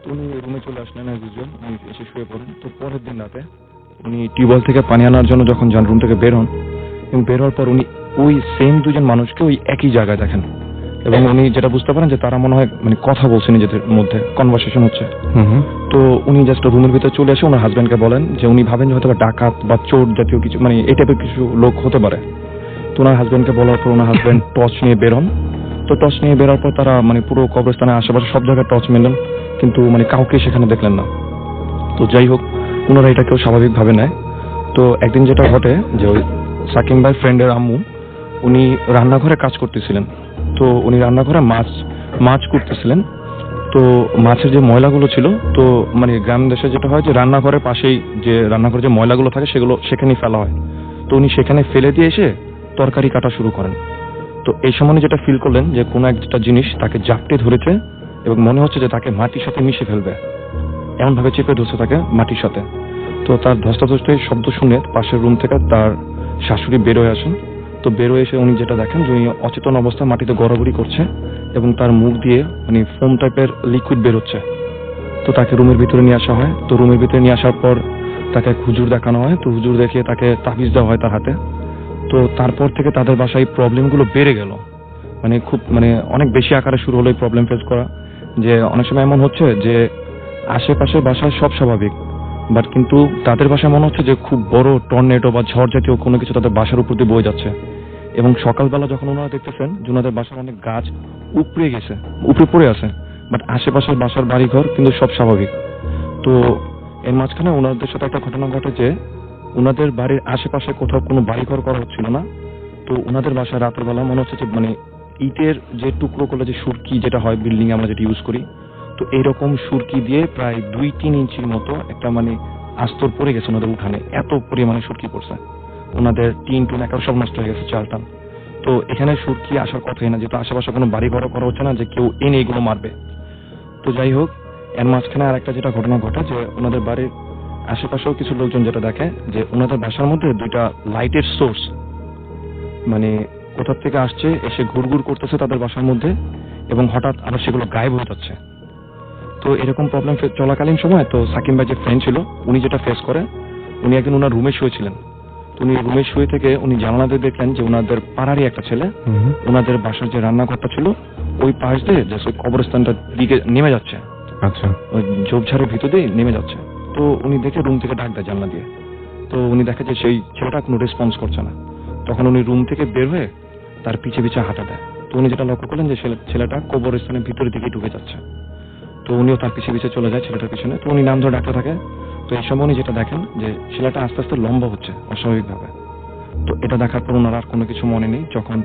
তো উনি রুমে চলে আসলেন আর দুজন, উনি এসে শুয়ে পড়েন। তো পরের দিন রাতে উনি টিউবওয়েল থেকে পানি আনার জন্য যখন যান, রুম থেকে বের হন, এবং বের হওয়ার পর উনি ওই সেম দুজন মানুষকে ওই একই জায়গায় দেখেন, এবং উনি যেটা বুঝতে পারেন যে তারা মনে হয় মানে কথা বলছে নিজেদের মধ্যে, কনভারসেশন হচ্ছে। তো উনি জাস্ট রুমের ভিতরে চলে এসে ওনার হাজব্যান্ডকে বলেন যে উনি ভাবেন যে হয়তো ডাকাত বা চোর জাতীয় কিছু, মানে এই টাইপের কিছু লোক হতে পারে। তো ওনার হাজব্যান্ডকে বলার পর ওনার হাজব্যান্ড টর্চ নিয়ে বেরোন। তো টর্চ নিয়ে বেরোর পর তারা মানে পুরো কবরস্থানের আশেপাশে সব জায়গায় টর্চ মেলেন, কিন্তু মানে কাউকে সেখানে দেখলেন না। তো যাই হোক, ওনারা এটাকেও স্বাভাবিকভাবে নেয়। তো একদিন যেটা ঘটে যে ওই সাকিম ভাই ফ্রেন্ডের আম্মু উনি রান্নাঘরে কাজ করতেছিলেন। তো উনি রান্নাঘরে মাছ করতেছিলেন। তো মাছের যে ময়লাগুলো ছিল, তো মানে গ্রাম দেশে যেটা হয় যে রান্নাঘরের পাশেই যে রান্নাঘরে যে ময়লাগুলো থাকে সেগুলো সেখানেই ফেলা হয়। তো উনি সেখানে ফেলে দিয়ে এসে তরকারি কাটা শুরু করেন। তো এই সময় যেটা ফিল করলেন যে কোনো একটা জিনিস তাকে জাপটে ধরেছে এবং মনে হচ্ছে যে তাকে মাটির সাথে মিশে ফেলবে, এমন ভাবে চেপে ধরছে তাকে মাটির সাথে। তো তার ধস্তাধস্তির শব্দ শুনে পাশের রুম থেকে তার শাশুড়ি বেরোয় আসেন। তো বেরোয় এসে উনি যেটা দেখেন যে উনি অচেতন অবস্থায় মাটিতে গড়াগড়ি করছে এবং তার মুখ দিয়ে মানে ফোম টাইপের লিকুইড বেরোচ্ছে। তো তাকে রুমের ভিতরে নিয়ে আসা হয়। তো রুমের ভিতরে নিয়ে আসার পর তাকে হুজুর দেখানো হয়। তো হুজুর দেখিয়ে তাকে তাবিজ দেওয়া হয় তার হাতে। তো তারপর থেকে তাদের বাসায় প্রবলেমগুলো বেড়ে গেল, মানে খুব মানে অনেক বেশি আকারে শুরু হলো এই প্রবলেম ফেস করা। যে অনেক সময় এমন হচ্ছে যে আশেপাশে বাসায় সব স্বাভাবিক, বাট কিন্তু তাদের বাসায় মনে হচ্ছে যে খুব বড় টর্নেডো বা ঝড় জাতীয় কোনো কিছু তাদের বাসার উপর দিয়ে বয়ে যাচ্ছে। এবং সকালবেলা যখন ওনারা দেখতেছেন যে ওনাদের বাসার অনেক গাছ উপরে পড়ে আছে, বাট আশেপাশের বাসার বাড়িঘর কিন্তু সব স্বাভাবিক। তো এর মাঝখানে ওনাদের সাথে একটা ঘটনা ঘটে যে ওনাদের বাড়ির আশেপাশে কোথাও কোনো বাড়িঘর করা হচ্ছিল না। তো ওনাদের বাসায় রাতের বেলা মনে হচ্ছে যে মানে ইটের যে টুকরো করলে যে সুরকি যেটা হয় বিল্ডিং আমরা যেটা ইউজ করি, তো এইরকম সুরকি দিয়ে প্রায় 2-3 ইঞ্চির মতো একটা মানে আস্তর পড়ে গেছে ওনাদের উঠানে, এত পরিমাণে সুরকি পড়ছে। ওনাদের টিন একার সব নষ্ট হয়ে গেছে, চালটান। তো এখানে সুরকি আসার কথাই না, যেহেতু আশেপাশে কোনো বাড়ি ঘর করা হচ্ছে না যে কেউ এনে এগুলো মারবে। তো যাই হোক, এর মাঝখানে আর একটা যেটা ঘটনা ঘটে যে ওনাদের বাড়ির আশেপাশেও কিছু লোকজন যেটা দেখে যে ওনাদের বাসার মধ্যে 2টা লাইটের সোর্স মানে কোথা থেকে আসছে, এসে ঘুরঘুর করতেছে তাদের বাসার মধ্যে এবং হঠাৎ আবার সেগুলো গায়েব হয়ে যাচ্ছে। তো এরকম প্রবলেম চলাকালীন সময় তো সাকিম ভাই যে ফ্রেন্ড ছিল উনি যেটা ফেস করে, উনি একদিন ওনার রুমে শুয়েছিলেন। তো উনি রুমে শুয়ে থেকে উনি জানালা দিয়ে দেখলেন যে ওনাদের পাড়ারই একটা ছেলে ওনাদের বাসার যে রান্নাঘরটা ছিল ওই পাশ দিয়ে জাস্ট ওই কবরস্থানটার দিকে নেমে যাচ্ছে।
আচ্ছা,
ওই ঝোপঝাড়ের ভিতর দিয়ে নেমে যাচ্ছে। তো উনি দেখে রুম থেকে ডাক দেয় জানলা দিয়ে। তো উনি দেখে যে সেই ছেলেটা কোনো রেসপন্স করছে না। তখন উনি রুম থেকে বের হয়ে তার পিছে পিছে হাঁটা দেয়। তো উনি যেটা লক্ষ্য করলেন যে ছেলেটা কবরস্থানের ভিতরের দিকে ঢুকে যাচ্ছে। তো উনিও তার পিছে পিছে চলে যায় ছেলেটার পিছনে। তো উনি নাম ধরে ডাকতে থাকে। তো এই সময় উনি যেটা দেখেন যে ছেলেটা আস্তে আস্তে লম্বা হচ্ছে অস্বাভাবিকভাবে। তো এটা দেখার পর ওনার আর কোনো কিছু মনে নেই। যখন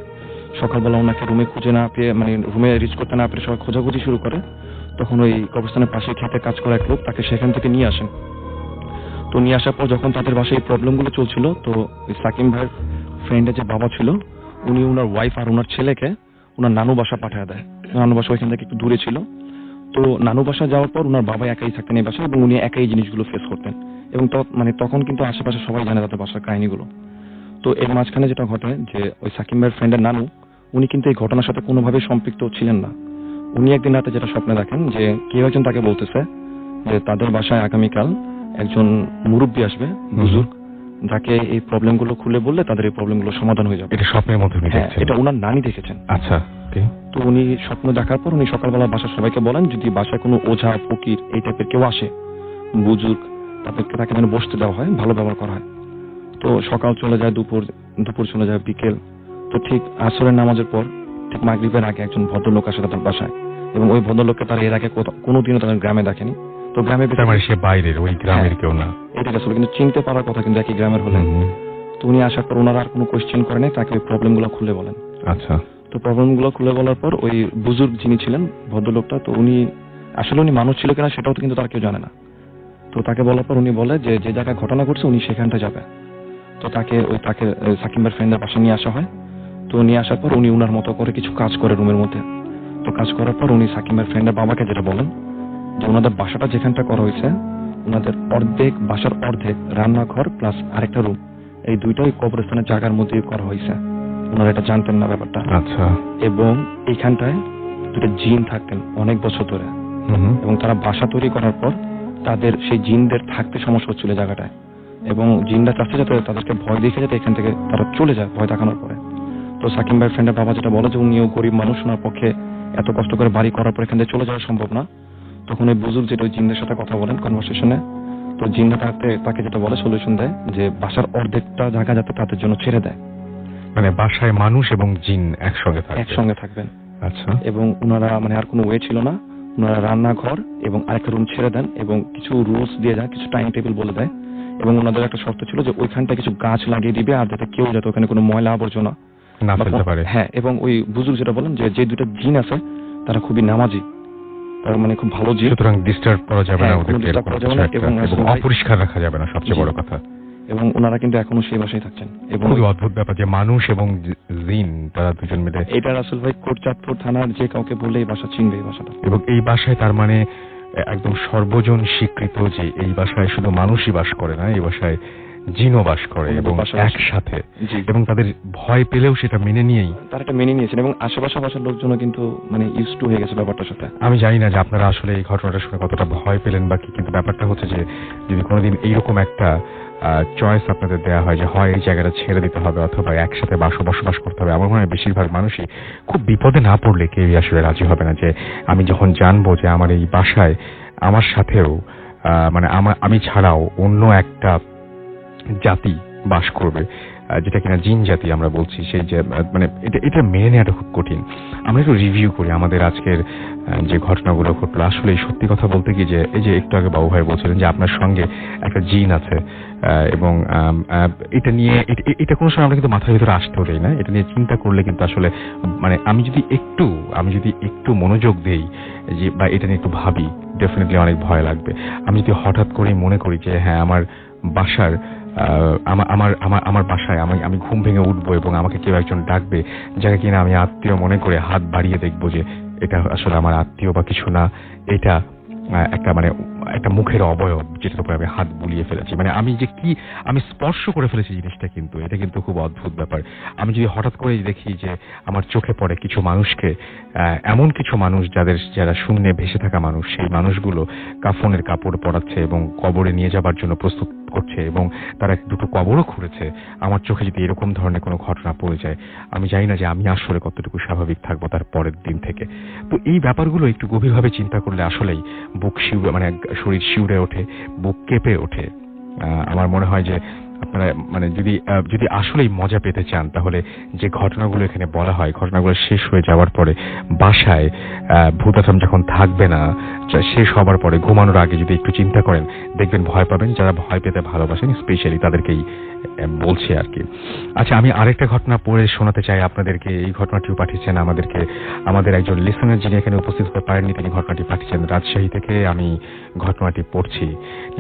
সকালবেলা ওনাকে রুমে খুঁজে না পেয়ে মানে রুমে রিচ করতে না পেরে সবাই খোঁজাখুঁজি শুরু করে, তখন ওই কবরস্থানের পাশে খেতে কাজ করা এক লোক তাকে সেখান থেকে নিয়ে আসেন। তো নিয়ে আসার পর যখন তাদের বাসায় এই প্রবলেমগুলো চলছিল, তো ওই সাকিম ভাইয়ের ফ্রেন্ডের যে বাবা ছিল উনি ওনার ওয়াইফ আর ওনার ছেলেকে ওনার নানু বাসা পাঠিয়ে দেয়। নানু বাসা ওইখান থেকে একটু দূরে ছিল। তো নানু বাসা যাওয়ার পর ওনার বাবা একাই থাকতেন এই বাসায় এবং উনি একাই জিনিসগুলো ফেস করতেন। এবং মানে তখন কিন্তু আশেপাশে সবাই জানে তাদের বাসার কাহিনীগুলো। তো এর মাঝখানে যেটা ঘটে যে ওই সাকিম ভাইয়ের ফ্রেন্ডের নানু উনি কিন্তু এই ঘটনার সাথে কোনোভাবে সম্পৃক্ত ছিলেন না। উনি একদিন রাতে যেটা স্বপ্নে দেখেন যে কেউ একজন তাকে বলতেছে যে তাদের বাসায় আগামীকাল একজন মুরব্বী আসবে, বুজুর্গ, যাকে এই প্রবলেমগুলো খুলে বললে তাদের এই প্রবলেমগুলো সমাধান হয়ে যাবে।
এটা স্বপ্নের মধ্যে
এটা ওনার নানি দেখেছেন।
আচ্ছা,
তো উনি স্বপ্ন দেখার পর উনি সকালবেলা বাসার সবাইকে বলেন যদি বাসায় কোনো ওঝা ফকির এই টাইপের কেউ আসে, বুজুর্গ, তাদেরকে তাকে যেন বসতে দেওয়া হয়, ভালো ব্যবহার করা হয়। তো সকাল চলে যায়, দুপুর চলে যায়, বিকেল। তো ঠিক আসরের নামাজের পর ঠিক মাগরিবের আগে একজন ভদ্রলোক আসে তাদের বাসায় এবং ওই ভদ্রলোককে তারা এর আগে কোনোদিনও তাদের গ্রামে দেখেনি। তো গ্রামে
সে বাইরের, ওই গ্রামের কেউ না,
এটা আসলে কিন্তু চিনতে পারার কথা কিন্তু একই গ্রামের হলেন। তো উনি আসার পর ওনারা আর কোনো কোয়েশ্চেন করেনি, তাকে ওই প্রবলেমগুলো খুলে বলেন।
আচ্ছা,
তো প্রবলেমগুলো খুলে বলার পর ওই বুজুর্গ যিনি ছিলেন ভদ্রলোকটা, তো উনি আসলে উনি মানুষ ছিল কিনা সেটাও তো কিন্তু তার কেউ জানে না। তো তাকে বলার পর উনি বলে যে যে জায়গায় ঘটনা ঘটছে উনি সেখানটা যাবে। তো তাকে সাকিম ভাইয়ের ফ্রেন্ডের বাসায় নিয়ে আসা হয়। তো নিয়ে আসার পর উনি উনার মতো করে কিছু কাজ করে রুমের মধ্যে। তো কাজ করার পর উনি সাকিম ভাইয়ের ফ্রেন্ডের বাবাকে যেটা বলেন যে ওনাদের বাসাটা যেখানটা করা হয়েছে ওনাদের বাসার অর্ধেক রান্নাঘর প্লাস আরেকটা রুম, এই দুইটাই কবরস্থানের জায়গার মধ্যে করা হয়েছে। ওনারা এটা জানতেন না ব্যাপারটা।
আচ্ছা,
এবং এইখানটায় দুটো জিন থাকতেন অনেক বছর ধরে এবং তারা বাসা তৈরি করার পর তাদের সেই জিনদের থাকতে সমস্যা হচ্ছিল জায়গাটায় এবং জিনরা চাচ্ছে যাতে তাদেরকে ভয় দেখে যাতে এখান থেকে তারা চলে যায় ভয় দেখানোর পরে। তো সাকিম ভাই ফ্রেন্ডের বাবা যেটা বলে যে উনিও গরিব মানুষ, ওনার পক্ষে এত কষ্ট করে বাড়ি করার পর এখান থেকে চলে যাওয়া সম্ভব না। তখন ওই বুজুর্গ যেটা ওই জিনদের সাথে কথা বলেন কনভারসেশনে, তো জিনরা তাকে যেটা বলে সলিউশন দেয় যে বাসার অর্ধেকটা জায়গা যাতে তাদের জন্য ছেড়ে দেয়,
মানে বাসায় মানুষ এবং জিন একসঙ্গে
থাকবেন।
আচ্ছা।
এবং ওনারা মানে আর কোনো ওয়ে ছিল না, ওনারা রান্নাঘর এবং আরেকটা রুম ছেড়ে দেন এবং কিছু রুলস দিয়ে যায়, কিছু টাইম টেবিল বলে দেয়। এবং ওনাদের একটা শর্ত ছিল যে ওইখানটা কিছু গাছ লাগিয়ে দিবে আর যাতে কেউ যাতে ওখানে কোনো ময়লা আবর্জনা
না ফেলতে পারে।
হ্যাঁ, এবং ওই বুজুর্গ যেটা বলেন যে দুটো জিন আছে তারা খুবই নামাজি, তার মানে খুব ভালো জিন,
সুতরাং ডিস্টার্ব করা যাবে না ওদেরকে,
এবং
অপরিষ্কার রাখা যাবে না, সবচেয়ে বড় কথা।
এবং ওনারা কিন্তু এখনো সেই বাসায় থাকছেন। এবং
খুবই অদ্ভুত ব্যাপার যে মানুষ এবং জিন তারা দুজন মিলে।
এটা রাসেল ভাই কোটচাঁদপুর থানার যে কাউকে বললে এই বাসা চিনবে, এই বাসাটা।
এবং এই বাসায় তার মানে একদম সর্বজন স্বীকৃত যে এই বাসায় শুধু মানুষই বাস করে না, এই বাসায় জিনও বাস করে এবং একসাথে, এবং তাদের ভয় পেলেও সেটা মেনে নিয়েই
তারা এটা মেনে নিয়েছেন এবং আশেপাশে বাসার লোকজনও কিন্তু মানে ইউজ টু হয়ে গেছে ব্যাপারটার সাথে।
আমি জানি না যে আপনারা আসলে এই ঘটনাটা শুনে কতটা ভয় পেলেন বা কি, কিন্তু ব্যাপারটা হচ্ছে যে যদি কোনোদিন এইরকম একটা চয়েস আপনাদের দেওয়া হয় যে হয় এই জায়গাটা ছেড়ে দিতে হবে অথবা একসাথে বসবাস করতে হবে, আমার মনে হয় বেশিরভাগ মানুষই খুব বিপদে না পড়লে কেউই আসলে রাজি হবে না যে আমি যখন জানবো যে আমার এই বাসায় আমার সাথেও মানে আমি ছাড়াও অন্য একটা জাতি বাস করবে, যেটা কিনা জিন জাতি আমরা বলছি, সেই যে মানে এটা মেনে নেওয়াটা খুব কঠিন। আমরা একটু রিভিউ করি আমাদের আজকের যে ঘটনাগুলো ঘটলো। আসলে সত্যি কথা বলতে কি যে এই যে একটু আগে বাবু ভাই বলছিলেন যে আপনার সঙ্গে একটা জিন আছে, এবং এটা নিয়ে এটা কোনো সময় আমরা কিন্তু মাথার ভিতরে আসতেও দেই না, এটা নিয়ে চিন্তা করলে কিন্তু আসলে মানে আমি যদি একটু মনোযোগ দেই যে বা এটা নিয়ে একটু ভাবি, ডেফিনেটলি অনেক ভয় লাগবে। আমি যদি হঠাৎ করেই মনে করি যে হ্যাঁ আমার বাসার আমার বাসায় আমি ঘুম ভেঙে উঠবো এবং আমাকে কেউ একজন ডাকবে, যাকে কিনা আমি আত্মীয় মনে করে হাত বাড়িয়ে দেখবো যে এটা আসলে আমার আত্মীয় বা কিছু না, এটা একটা মুখের অবয়ব যেটার উপরে আমি হাত বুলিয়ে ফেলেছি, মানে আমি স্পর্শ করে ফেলেছি জিনিসটা, কিন্তু এটা কিন্তু খুব অদ্ভুত ব্যাপার। আমি যদি হঠাৎ করে দেখি যে আমার চোখে পড়ে কিছু মানুষকে, এমন কিছু মানুষ যারা শূন্যে ভেসে থাকা মানুষ, সেই মানুষগুলো কাফনের কাপড় পরাচ্ছে এবং কবরে নিয়ে যাবার জন্য প্রস্তুত করছে এবং তারা দুটো কবরও খুঁড়েছে, আমার চোখে যদি এরকম ধরনের কোনো ঘটনা পড়ে যায়, আমি জানি না যে আমি আসলে কতটুকু স্বাভাবিক থাকবো তার পরের দিন থেকে। তো এই ব্যাপারগুলো একটু গভীরভাবে চিন্তা করলে আসলেই বুক শিউরে, মানে শরীর শিউরে ওঠে, বুক কেঁপে ওঠে। আমার মনে হয় যে আপনারা মানে যদি আসলেই মজা পেতে চান তাহলে যে ঘটনাগুলো এখানে বলা হয়, ঘটনাগুলো শেষ হয়ে যাওয়ার পরে বাসায় ভূতাত্ম যখন থাকবে না, শেষ হবার পরে ঘুমানোর আগে যদি একটু চিন্তা করেন, দেখবেন ভয় পাবেন। যারা ভয় পেতে ভালোবাসেন স্পেশালি তাদেরকেই বলছি আর কি। আচ্ছা, আমি আরেকটা ঘটনা পড়ে শোনাতে চাই আপনাদেরকে। এই ঘটনাটিও পাঠিয়েছেন আমাদের একজন লিসনার, যিনি এখানে উপস্থিত হতে পারেননি, তিনি ঘটনাটি পাঠিয়েছেন রাজশাহী থেকে। আমি ঘটনাটি পড়ছি।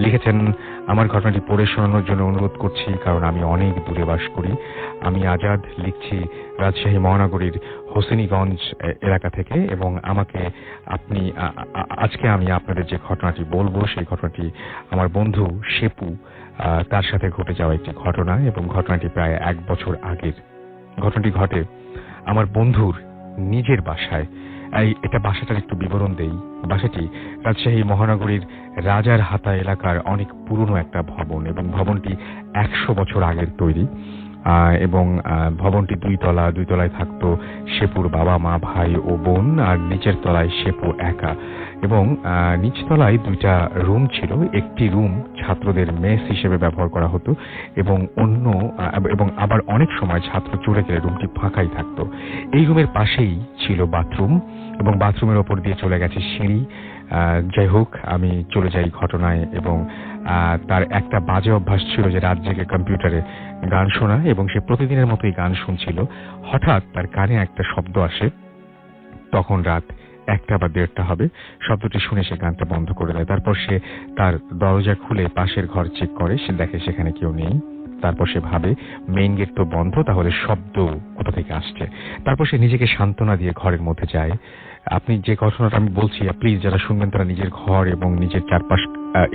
লিখেছেন, আমার ঘটনাটি পড়ে শোনানোর জন্য অনুরোধ করছি, কারণ আমি অনেক দূরে বাস করি। আমি আজাদ, লিখছি রাজশাহী মহানগরীর হোসেনীগঞ্জ এলাকা থেকে, এবং আজকে আমি আপনাদের যে ঘটনাটি বলবো সেই ঘটনাটি আমার বন্ধু শেপু তার সাথে ঘটে যাওয়া একটি ঘটনা, এবং ঘটনাটি প্রায় 1 বছর আগের। ঘটনাটি ঘটে আমার বন্ধুর নিজের বাসায়। এটা বাসাটার একটু বিবরণ দেই। বাসাটি রাজশাহী মহানগরীর রাজার হাতা এলাকার অনেক পুরনো একটা ভবন, এবং ভবনটি 100 বছর আগের তৈরি, এবং ভবনটি 2 তলায় থাকতো শেপুর বাবা মা ভাই ও বোন, আর নিচের তলায় শেপু একা। এবং নিচতলায় 2টা রুম ছিল। একটি রুম ছাত্রদের মেস হিসেবে ব্যবহার করা হতো, এবং আবার অনেক সময় ছাত্র চলে গেলে রুমটি ফাঁকাই থাকতো। এই রুমের পাশেই ছিল বাথরুম, এবং বাথরুমের ওপর দিয়ে চলে গেছে সিঁড়ি। যাই হোক, আমি চলে যাই ঘটনায়। এবং তার একটা বাজে অভ্যাস ছিল যে রাত জেগে কম্পিউটারে গান শোনা, এবং সে প্রতিদিনের মতোই গান শুনছিল। হঠাৎ তার কানে একটা শব্দ আসে, তখন রাত 1টা বা 1:30 হবে। শব্দটি শুনে সে গানটা বন্ধ করে দেয়। তারপর সে তার দরজা খুলে পাশের ঘর চেক করে, সে দেখে সেখানে কেউ নেই। তারপর সে ভাবে মেইন গেট তো বন্ধ, তাহলে শব্দ কোথা থেকে আসছে। তারপর সে নিজেকে সান্ত্বনা দিয়ে ঘরের মধ্যে যায়। আপনি যে ঘটনাটা আমি বলছি, প্লিজ যারা শুনবেন তারা নিজের ঘর এবং নিজের চারপাশ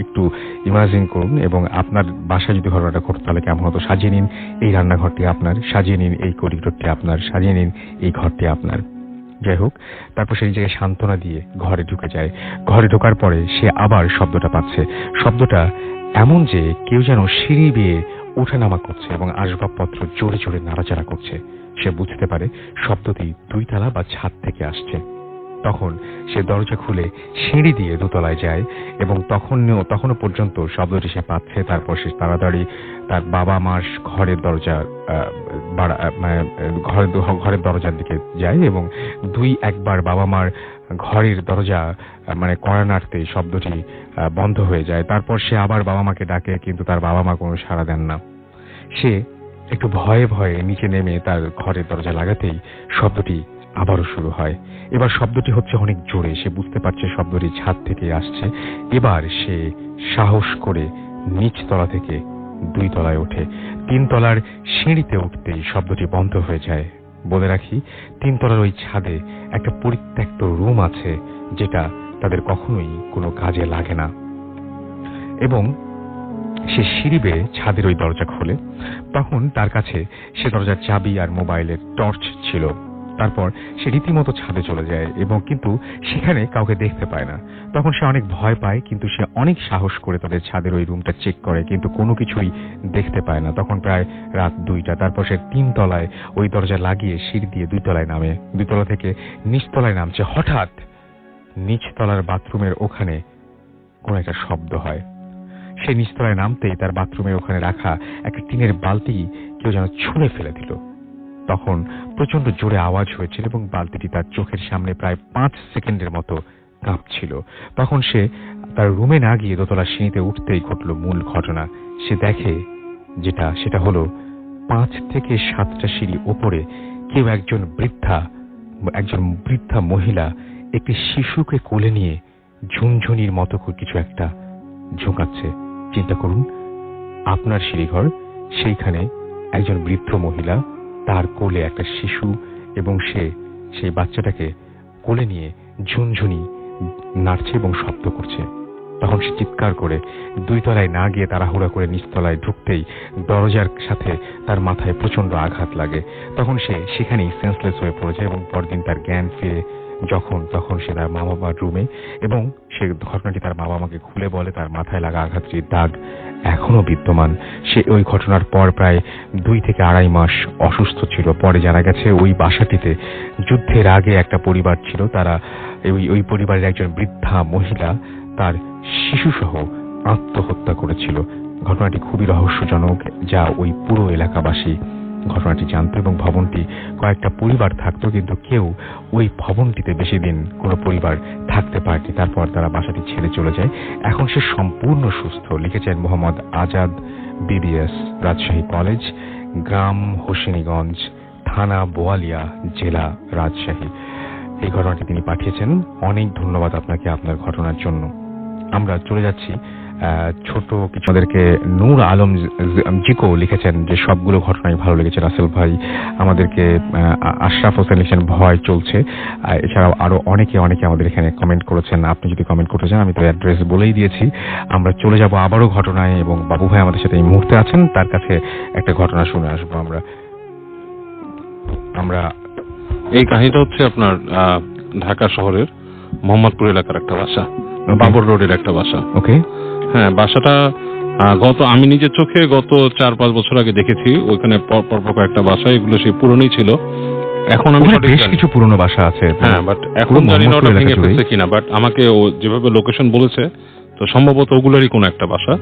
একটু ইমাজিন করুন, এবং আপনার বাসায় যদি ঘটনাটা ঘটতো তাহলে কেমন হতো। সাজিয়ে নিন এই রান্নাঘরটি আপনার, সাজিয়ে নিন এই করিডোরটি আপনার, সাজিয়ে নিন এই ঘরটি আপনার। যাই হোক, তারপর সে নিজেকে সান্ত্বনা দিয়ে ঘরে ঢুকে যায়। ঘরে ঢোকার পরে সে আবার শব্দটা পাচ্ছে। শব্দটা এমন যে কেউ যেন সিঁড়ি বেয়ে ওঠানামা করছে এবং আসবাবপত্র জোরে জোরে নাড়াচাড়া করছে। সে বুঝতে পারে শব্দটি 2 তলা বা ছাদ থেকে আসছে। তখন সে দরজা খুলে সিঁড়ি দিয়ে 2 তলায় যায় এবং তখনও পর্যন্ত শব্দটি সে পাচ্ছে। তারপর সে তাড়াতাড়ি তার বাবা মার ঘরের ঘরের দরজার দিকে যায় এবং 2 বার বাবা মার ঘরের দরজা কড়া নাড়তে শব্দটি বন্ধ হয়ে যায়। তারপর সে আবার বাবা মাকে ডাকে, কিন্তু তার বাবা মা কোনো সাড়া দেন না। সে একটু ভয়ে ভয়ে নিচে নেমে তার ঘরের দরজা লাগাতেই শব্দটি আবারও শুরু হয়। এবার শব্দটি হচ্ছে অনেক জোরে। সে বুঝতে পারছে শব্দটি ছাদ থেকে আসছে। এবার সে সাহস করে নিচ তলা থেকে 2 তলায় ওঠে। 3 তলার সিঁড়িতে উঠতেই শব্দটি বন্ধ হয়ে যায়। বলে রাখি, 3 তলার ওই ছাদে একটা পরিত্যক্ত রুম আছে, যেটা তাদের কখনোই কোনো কাজে লাগে না। এবং সে সিঁড়ি বেয়ে ছাদের ওই দরজা খোলে। তখন তার কাছে সে দরজার চাবি আর মোবাইলের টর্চ ছিল। তারপর সে রীতিমতো ছাদে চলে যায় এবং কিন্তু সেখানে কাউকে দেখতে পায় না। তখন সে অনেক ভয় পায়, কিন্তু সে অনেক সাহস করে তাদের ছাদের ওই রুমটা চেক করে, কিন্তু কোনো কিছুই দেখতে পায় না। তখন প্রায় রাত 2টা। তারপর সে 3 তলায় ওই দরজা লাগিয়ে সিঁড়ি দিয়ে 2 তলায় নামে। 2 তলা থেকে নিচ তলায় নামছে। হঠাৎ নিচ তলার বাথরুমের ওখানে কোনো একটা শব্দ হয়। সে নিচতলায় নামতেই তার বাথরুমের ওখানে রাখা একটা টিনের বালতি কেউ যেন ছুঁড়ে ফেলে দিল। তখন প্রচন্ড জোরে আওয়াজ হয়েছিল এবং বালতিটি তার চোখের সামনে প্রায় 5 সেকেন্ডের মতো কাঁপছিল। তখন সে তার রুমে না গিয়ে 2 তলা সিঁড়িতে উঠতেই ঘটল মূল ঘটনা। সে দেখে সেটা হলো 5 থেকে 7টা সিঁড়ি ওপরে কেউ একজন বৃদ্ধা মহিলা একটি শিশুকে কোলে নিয়ে ঝুনঝুনির মতো কিছু একটা ঝুঁকাচ্ছে। চিন্তা করুন, আপনার সিঁড়িঘর, সেইখানে একজন বৃদ্ধ মহিলা, তার কোলে একটা শিশু এবং সে সেই বাচ্চাটাকে কোলে নিয়ে ঝুনঝুনি নাড়ছে এবং শব্দ করছে। তখন সে চিৎকার করে 2 তলায় না গিয়ে তাড়াহুড়া করে নিচতলায় ঢুকতেই দরজার সাথে তার মাথায় প্রচন্ড আঘাত লাগে। তখন সে সেখানেই সেন্সলেস হয়ে পড়ে যায় এবং পরদিন তার জ্ঞান ফিরে তখন সে তার মা বাবার রুমে এবং সে ঘটনাটি তার বাবা মাকে খুলে বলে। তার মাথায় লাগা আঘাতটির দাগ এখনো বিদ্যমান। সে ওই ঘটনার পর প্রায় 2 থেকে 2.5 মাস অসুস্থ ছিল। পরে জানা গেছে ওই বাসাটিতে যুদ্ধের আগে একটা পরিবার ছিল। তারা ওই পরিবারের একজন বৃদ্ধা মহিলা তার শিশুসহ আত্মহত্যা করেছিল। ঘটনাটি খুবই রহস্যজনক, যা ওই পুরো এলাকাবাসী ঘটনাটি জানত এবং ভবনটি কয়েকটা পরিবার থাকতো, কিন্তু কেউ ওই ভবনটিতে বেশি দিন কোনো পরিবার থাকতে পারেনি। তারপর তারা বাসাটি ছেড়ে চলে যায়। এখন সে সম্পূর্ণ সুস্থ। লিখেছেন মোহাম্মদ আজাদ, BBS, রাজশাহী কলেজ, গ্রাম হোসেনীগঞ্জ, থানা বোয়ালিয়া, জেলা রাজশাহী। এই ঘটনাটি তিনি পাঠিয়েছেন। অনেক ধন্যবাদ আপনাকে আপনার ঘটনার জন্য। আমরা চলে যাচ্ছি ছোট কিছু। আমাদেরকে নূর আলম জিকো লিখেছেন যে সবগুলো ঘটনাই ভালো লেগেছে রাসেল ভাই। আমাদেরকে আশরাফ হোসেন লিখেছেন ভয় চলছে। এছাড়াও আরো অনেকে আমাদের এখানে কমেন্ট করেছেন। আপনি যদি কমেন্ট করতে চান, আমি তো অ্যাড্রেস বলেই দিয়েছি। আমরা চলে যাব আবারও ঘটনায় এবং বাবু ভাই আমাদের সাথে এই মুহূর্তে আছেন। তার কাছে একটা ঘটনা শুনে আসবো আমরা।
এই কাহিনীটা হচ্ছে আপনার ঢাকা শহরের মোহাম্মদপুর এলাকার একটা বাসা, বাবর রোডের একটা বাসা।
ওকে,
হ্যাঁ, বাসাটা আমি নিজের চোখে গত 4-5 বছর আগে দেখেছি। ওইখানে পরপর কয়েকটা বাসা, এগুলো সেই পুরনোই ছিল। এখন আমি
বেশ কিছু পুরনো বাসা আছে।
হ্যাঁ, বাট এখন জানি না ওটা ভেঙে ফেলছে কিনা। বাট আমাকে ও যেভাবে লোকেশন বলেছে, তো সম্ভবত ওগুলোরই কোন একটা বাসা।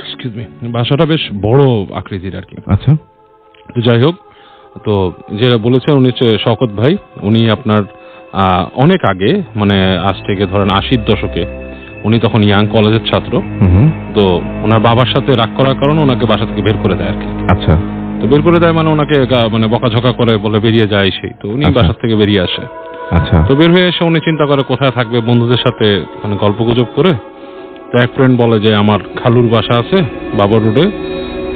Excuse me. বাসাটা বেশ বড় আকৃতির আর কি।
আচ্ছা,
তো যাই হোক, তো যেটা বলেছেন উনি হচ্ছে শওকত ভাই। উনি আপনার অনেক আগে, মানে আজ থেকে ধরেন 80-র দশকে, উনি তখন ইয়াং কলেজের ছাত্র। তো ওনার বাবার সাথে রাগ করার কারণে ওনাকে বাসা থেকে বের করে দেয় আর কি।
আচ্ছা,
তো বের করে দেয় মানে ওনাকে বকাঝকা করে, বলে বেরিয়ে যায় সেই। তো উনি বাসা থেকে বেরিয়ে আসে।
আচ্ছা,
তো বের হয়ে এসে উনি চিন্তা করে কোথায় থাকবে, বন্ধুদের সাথে গল্প গুজব করে। তো এক ফ্রেন্ড বলে যে আমার খালুর বাসা আছে বাবর রোডে,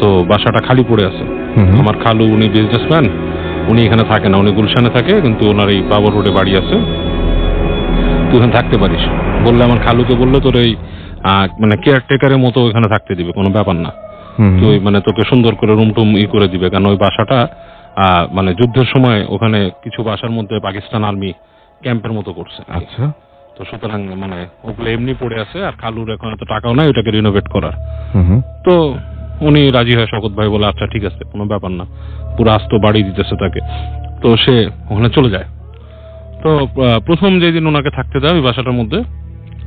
তো বাসাটা খালি পড়ে আছে। আমার খালু, উনি বিজনেসম্যান, উনি এখানে থাকে না, উনি গুলশানে থাকে, কিন্তু ওনার এই বাবর রোডে বাড়ি আছে, তুই এখানে থাকতে পারিস। বললে আমার খালুকে বললে তোর এই কেয়ারটেকারের মতো ওইখানে থাকতে দিবে, কোনো ব্যাপার না। তুই তোকে সুন্দর করে রুম টুম করে দিবে, কারণ ওই বাসাটা যুদ্ধের সময় ওখানে কিছু বাসার মধ্যে পাকিস্তান আর্মি ক্যাম্পের মতো করছে।
আচ্ছা,
তো সুতরাং ওগুলো এমনি পড়ে আছে, আর খালুর এখন এত টাকাও নাই ওটাকে রিনোভেট করার। তো উনি রাজি হয়, শওকত ভাই বলে আচ্ছা ঠিক আছে, কোনো ব্যাপার না, পুরো আস্ত বাড়ি দিতেছে তাকে। তো সে ওখানে চলে যায়। তো প্রথম যেদিন ওনাকে থাকতে দেয় ওই বাসাটার মধ্যে,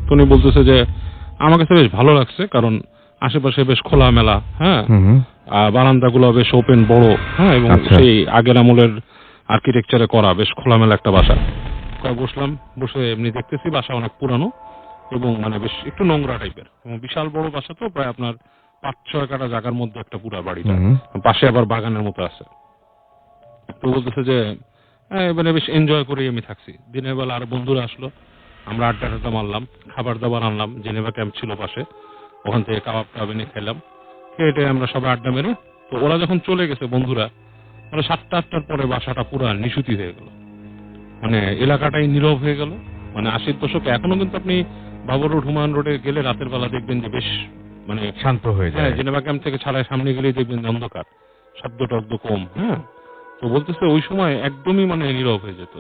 তো উনি বলতেছে যে আমার কাছে বেশ ভালো লাগছে, কারণ আশেপাশে বেশ খোলামেলা, হ্যাঁ, বারান্দাগুলো বেশ ওপেন বড়, হ্যাঁ, এবং সেই আগের আমলের আর্কিটেকচারে করা বেশ খোলামেলা একটা বাসা। বসলাম, বসে এমনি দেখতেছি বাসা অনেক পুরানো এবং মানে বেশ একটু নোংরা টাইপের, এবং বিশাল বড় বাসা, তো প্রায় আপনার 5-6 কাঠা জায়গার মধ্যে একটা পুরা বাড়িটা, পাশে আবার বাগানের মতো আছে। তো বলতেছে যে মানে বেশ এনজয় করে আমি থাকছি। দিনের বেলা আর বন্ধুরা আসলো, আমরা আড্ডা মারলাম, খাবার দাবার আনলাম, জেনেভা ক্যাম্প ছিল পাশে, ওখান থেকে কাবাব টাবাব এনে খেলাম, খেয়ে আমরা সবাই আড্ডা মেরে, তো ওরা যখন চলে গেছে বন্ধুরা, মানে 7টা-8টার পরে বাসাটা পুরা নিশুতি হয়ে গেল, মানে এলাকাটাই নীরব হয়ে গেল। মানে 80-র দশকে এখনো কিন্তু আপনি বাবর রোড, হুমায়ুন রোডে গেলে রাতের বেলা দেখবেন যে বেশ মানে
শান্ত হয়ে যায়।
জেনেভা ক্যাম্প থেকে ছাড়াই সামনে গেলেই দেখবেন অন্ধকার, শব্দ টব্দ কম। হ্যাঁ, তো বলতেছে ওই সময় একদমই মানে নীরব হয়ে যেত,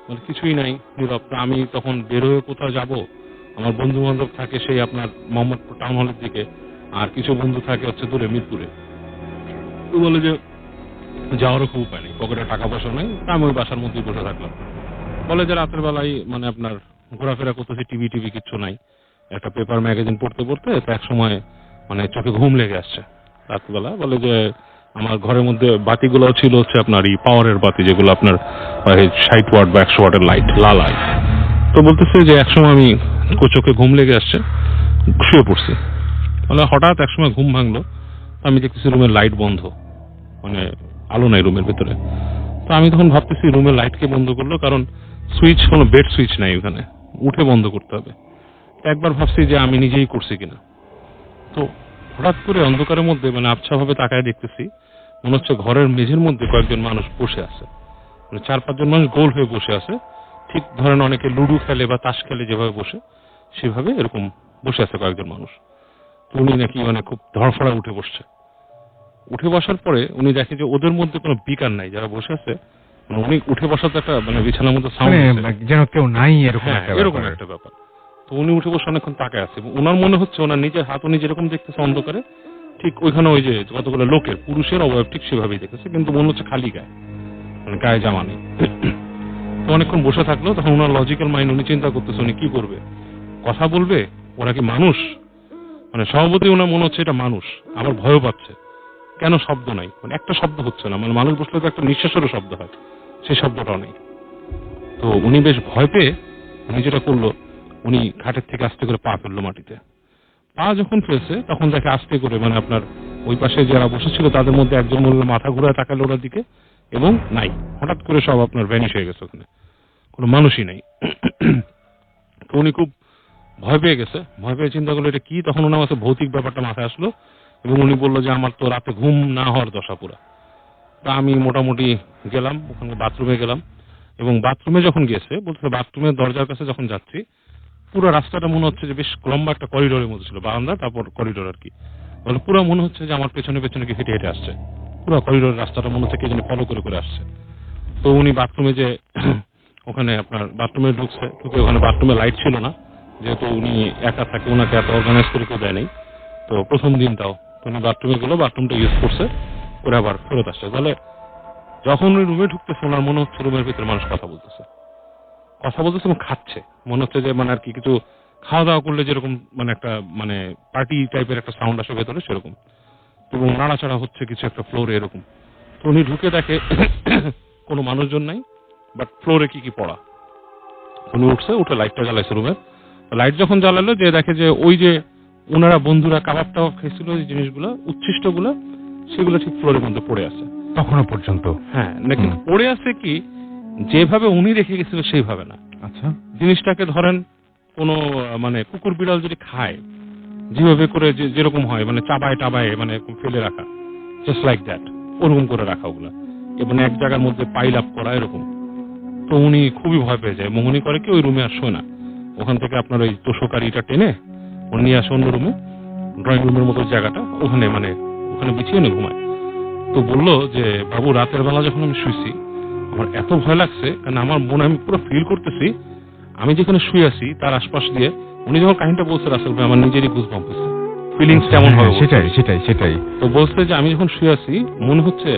মানে কিছুই নাই, নীরব। আমি তখন বের হয়ে কোথাও যাব, আমার বন্ধু বান্ধব থাকে সেই আপনার মোহাম্মদপুর টাউন হলের দিকে, আর কিছু বন্ধু থাকে হচ্ছে দূরে মিরপুরে। তো বলে যে যাওয়ারও খুব উপায় নেই, পকেটে টাকা পয়সা নেই, আমি ওই বাসার মধ্যেই বসে থাকলাম। বলে যে রাতের বেলায় মানে আপনার ঘোরাফেরা করতেছি, টিভি কিচ্ছু নাই, একটা পেপার ম্যাগাজিন পড়তে পড়তে তো এক সময় মানে চোখে ঘুম লেগে আসছে রাতবেলা। বলে যে আমার ঘরের মধ্যে বাতিগুলো ছিল হচ্ছে আপনার এই পাওয়ারের বাতি, যেগুলো আপনার 60 ওয়াট বা 100 ওয়াটের লাইট, লাল লাইট। তো বলতেছে যে একসময় আমি চোখে ঘুম লেগে আসছে, শুয়ে পড়ছি, মানে হঠাৎ একসময় ঘুম ভাঙলো, আমি দেখতেছি রুমের লাইট বন্ধ, মানে আলো নাই রুমের ভেতরে। তো আমি তখন ভাবতেছি রুমের লাইট কে বন্ধ করলো, কারণ সুইচ, কোনো বেড সুইচ নাই ওখানে, উঠে বন্ধ করতে হবে। একবার ভাবছি যে আমি নিজেই করছি কিনা। তো হঠাৎ করে অন্ধকারের মধ্যে মানে আবছা ভাবে তাকায় দেখতেছি মনে হচ্ছে ঘরের মেঝের মধ্যে কয়েকজন মানুষ বসে আছে, মানে 4-5 জন মানুষ গোল হয়ে বসে আছে, ঠিক ধরেন অনেকে লুডু খেলে বা তাস খেলে যেভাবে বসে সেভাবে এরকম বসে আছে কয়েকজন মানুষ। তো উনি নাকি মানে খুব ধড়ফড়া উঠে বসছে। উঠে বসার পরে উনি দেখে যে ওদের মধ্যে কোনো বিকার নাই যারা বসে আছে, মানে উনি উঠে বসাতে একটা মানে বিছানার মধ্যে সাউন্ড
যেন কেউ নাই, এরকম
একটা ব্যাপার। তো উনি উঠে বসে অনেকক্ষণ তাকায় আছে, এবং ওনার মনে হচ্ছে ওনার নিজের হাত উনি যেরকম দেখতেছে অন্ধকারে, ঠিক ওইখানে ওই যে কতগুলো লোকের পুরুষের অবয়ব ঠিক সেভাবেই দেখতেছে, কিন্তু মনে হচ্ছে খালি গায়ে, মানে গায়ে জামা নেই। তো অনেকক্ষণ বসে থাকলো, তখন ওনার লজিক্যাল মাইন্ড উনি চিন্তা করতেছে উনি কি করবে, কথা বলবে, ওরা কি মানুষ, মানে স্বভাবতই ওনার মনে হচ্ছে এটা মানুষ, আবার ভয়ও পাচ্ছে, কেন শব্দ নাই, মানে একটা শব্দ হচ্ছে না, মানে মানুষ বসলে তো একটা নিঃশ্বাসেরও শব্দ হয়, সেই শব্দটাও নেই। তো উনি বেশ ভয় পেয়ে উনি যেটা করলো, উনি ঘাটের থেকে আস্তে করে পা ফেললো মাটিতে। পা যখন ফেলছে তখন দেখে আস্তে করে মানে আপনার ওই পাশে যারা বসেছিল তাদের মধ্যে একজন বললো মাথা ঘুরে তাকালো ওনার দিকে, এবং নাই, হঠাৎ করে সব আপনার ভ্যানিশ হয়ে গেছে, ওখানে কোনো মানুষই নাই। তো উনি খুব ভয় পেয়ে গেছে, ভয় পেয়ে চিন্তা করলো এটা কি। তখন ওনার কাছে ভৌতিক ব্যাপারটা মাথায় আসলো, এবং উনি বললো যে আমার তো রাতে ঘুম না হওয়ার দশা পুরা। তা আমি মোটামুটি গেলাম ওখানে, বাথরুমে গেলাম, এবং বাথরুমে যখন গেছে বলছে বাথরুমের দরজার কাছে যখন যাচ্ছি পুরো রাস্তাটা মনে হচ্ছে যে বেশ লম্বা একটা করিডোরের মধ্যে ছিল, বারান্দা তারপর করিডোর আর কি, বলে পুরো মনে হচ্ছে যে আমার পেছনে পেছনে কি হেঁটে হেঁটে আসছে, পুরো করিডোরের রাস্তাটা মনে হচ্ছে কে যেন ফলো করে করে আসছে। তো উনি বাথরুমে যে ওখানে আপনার বাথরুমে ঢুকছে, ঢুকে ওখানে বাথরুমে লাইট ছিল না, যেহেতু উনি একা থাকে, ওনাকে এত অর্গানাইজ করে কেউ দেয় নেই, তো প্রথম দিন তাও উনি বাথরুমে গেলো, বাথরুমটা ইউজ করছে, করে আবার ফেরত আসছে। তাহলে যখন উনি রুমে ঢুকতেছে ওনার মনে হচ্ছে রুমের ভিতরে মানুষ কথা বলতেছে এবং খাচ্ছে, মনে হচ্ছে যে মানে আর কি কিছু খাওয়া দাওয়া করলে যেরকম মানে একটা মানে পার্টি টাইপের একটা সাউন্ড আসে ভেতরে সেরকম, এবং নাড়াচাড়া হচ্ছে কিছু একটা ফ্লোরে এরকম। তো উনি ঢুকে দেখে কোনো মানুষজন নাই, বাট ফ্লোরে কি পড়া। উনি উঠছে, উঠে লাইটটা জ্বালাইছে রুমের, লাইট যখন জ্বালালো যে দেখে যে ওই যে ওনারা বন্ধুরা কাবাব টাবাব খেয়েছিল যে জিনিসগুলো উচ্ছিষ্ট গুলো, সেগুলো ঠিক ফ্লোরের মধ্যে পড়ে আছে
তখনো পর্যন্ত।
হ্যাঁ, কিন্তু পড়ে আছে কি যেভাবে উনি রেখে গেছিল সেইভাবে না।
আচ্ছা,
জিনিসটাকে ধরেন কোনো মানে কুকুর বিড়াল যদি খায় যেভাবে করে যেরকম হয়, মানে চাবায় টাবায় মানে ফেলে রাখা, জাস্ট লাইক দ্যাট, ওরকম করে রাখা ওগুলা, এবং এক জায়গার মধ্যে পাইল আপ করা এরকম। তো উনি খুবই ভয় পেয়ে যায়, উনি করে কি ওই রুমে আর শোয় না, ওখান থেকে আপনার ওই তোষকারিটা টেনে উনি নিয়ে আসে অন্য রুমে, ড্রয়িং রুমের মতো জায়গাটা, ওখানে মানে ওখানে বিছিয়ে নিয়ে ঘুমায়। তো বললো যে বাবু রাতের বেলা যখন আমি শুয়েছি আমার এত ভয় লাগছে, কারণ আমার মনে আমি পুরো ফিল করতেছি আমি যেখানে শুয়ে আছি তার আশপাশ দিয়ে, উনি যখন কাহিনীটা বলছে রাসেল ভাই আমার নিজেরই গুজবাম্প হচ্ছে, ফিলিংস কেমন হবে বলছে।
সেটাই
তো বলছে যে আমি যখন শুয়ে আছি মনে হচ্ছে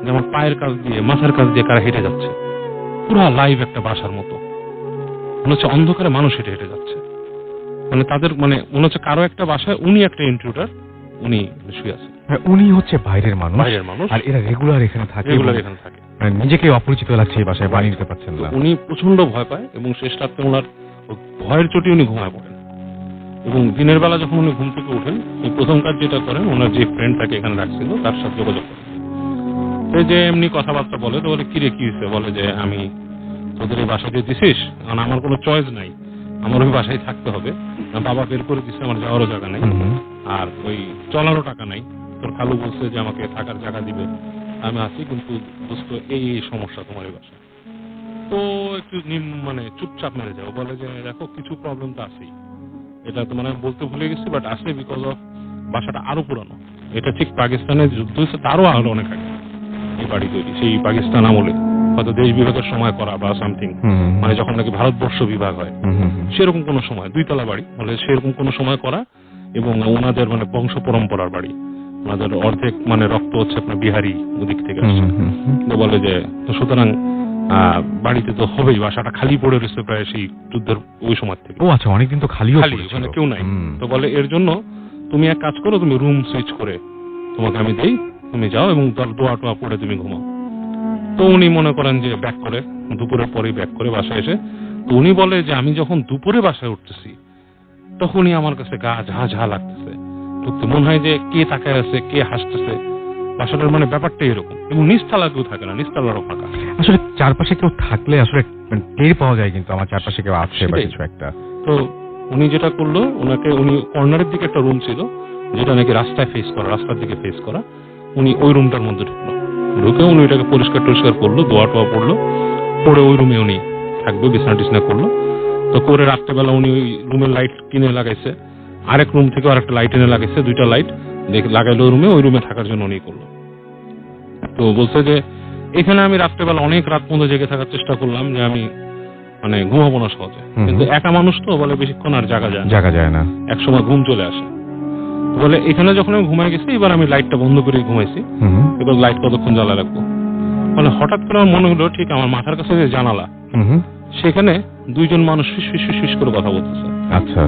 যে আমার পায়ের কাছ দিয়ে মাথার কাছ দিয়ে কারা হেঁটে যাচ্ছে, পুরা লাইভ একটা বাসার মতো মনে হচ্ছে, অন্ধকারে মানুষ হেঁটে হেঁটে যাচ্ছে, মানে তাদের মানে মনে হচ্ছে কারো একটা বাসায় উনি একটা ইন্ট্রুডার, উনি শুয়ে আছে।
উনি হচ্ছে বাইরের মানুষ, আর এরা রেগুলার এখানে থাকে, মানে নিজেকে অপরিচিত লাগছে এই বাসায়, বানিয়ে নিতে পারছেন না।
উনি প্রচন্ড ভয় পায় এবং শেষ রাত্রে ওনার ভয়ের চোটে উনি ঘুমায় পড়েন। এবং দিনের বেলা যখন উনি ঘুম থেকে ওঠেন, এই প্রথম কাজ যেটা করেন, ওনার যে ফ্রেন্ড তাকে এখানে রাখছিল তার সাথে যোগাযোগ করেন। সে যে এমনি কথাবার্তা বলে, তো বলে কিরে কি হয়েছে, বলে যে আমি তোদের এই বাসা দিয়ে দিছিস, কারণ আমার কোনো চয়েস নাই, আমার ওই বাসায় থাকতে হবে, বাবা বের করে দিচ্ছে, আমার যাওয়ারও জায়গা নেই, আর ওই চলারও টাকা নাই, তোর খালু বলছে যে আমাকে থাকার জায়গা দিবে, আমি আছি, কিন্তু দোস্ত এই সমস্যা তোমার এই বাসায়। তো একটু মানে চুপচাপ মেরে যাও, বলে যে দেখো কিছু প্রবলেম তো আছেই, এটা তো মানে বলতে ভুলে গেছি, বাট আছে বিকজ অফ বাসাটা আরো পুরানো, এটা ঠিক পাকিস্তানের যুদ্ধ হয়েছে তারও আরো অনেক আগে এই বাড়ি তৈরি, সেই পাকিস্তান আমলে হয়তো দেশ বিভাগের সময় করা বা সামথিং, মানে যখন নাকি ভারতবর্ষ বিভাগ হয় সেরকম কোন সময়, 2 তলা বাড়ি, বলে সেরকম কোন সময় করা, এবং ওনাদের মানে বংশ পরম্পরার বাড়ি, ওনাদের অর্ধেক মানে রক্ত হচ্ছে আপনার বিহারি ওদিক থেকে আসছে। তো বলে যে তো সুতরাং বাড়িতে তো হবেই, বাসাটা খালি পড়ে রয়েছে প্রায় সেই যুদ্ধের ওই সময় থেকে।
ও আচ্ছা, অনেকদিন তো খালি,
ওখানে কেউ নাই। তো বলে এর জন্য তুমি এক কাজ করো, তুমি রুম সুইচ করে তোমাকে আমি দেই, তুমি যাও এবং দোয়া টোয়া পড়ে তুমি ঘুমাও। তো উনি মনে করেন যে ব্যাক করে, দুপুরের পরেই ব্যাক করে বাসায় এসে, তো উনি বলে যে আমি যখন দুপুরে বাসায় উঠতেছি তখনই আমার কাছে গা ঝা ঝা লাগতেছে, মনে হয় যে কে তাকায় আছে, কে হাসতেছে, বাসাটার মানে ব্যাপারটা এরকম। এবং নিচতলা কেউ থাকে না, নিচতলারও ফাঁকা।
আসলে চারপাশে কেউ থাকলে আসলে টের পাওয়া যায়, কিন্তু আমার চারপাশে কেউ আছে বা কিছু একটা।
তো উনি যেটা করলো, ওনাকে উনি কর্নারের দিকে একটা রুম ছিল যেটা নাকি রাস্তায় ফেস করা, রাস্তার দিকে ফেস করা, উনি ওই রুমটার মধ্যে ঢুকলো, ঢুকে উনি ওইটাকে পরিষ্কার টরিষ্কার করলো, দোয়া টোয়া পড়লো, পরে ওই রুমে উনি থাকবে, বিছনা টিছনা করলো। তো করে রাত্রেবেলা উনি ওই রুমের লাইট কিনে লাগাইছে, আরেক রুম থেকে আরেকটা লাইট এনে লাগাইছে, 2টা লাইট লাগাইলো রুমে, ওই রুমে থাকার জন্য উনি করলো। তো বলছে যে এখানে আমি রাত্রেবেলা অনেক রাত পর্যন্ত জেগে থাকার চেষ্টা করলাম, যে আমি মানে ঘুমাবো না সহজে, কিন্তু একা মানুষ তো, বলে বেশিক্ষণ আর জাগা যায় না, একসময় ঘুম চলে আসে। বলে এখানে যখন আমি ঘুমাই গেছি, এবার আমি লাইটটা বন্ধ করে ঘুমাইছি, এবার লাইট কতক্ষণ জ্বালা রাখবো, মানে হঠাৎ করে আমার মনে হলো ঠিক আমার মাথার কাছে যে জানালা, সেখানে 2জন মানুষ ফিস করে কথা বলতেছে।
আচ্ছা।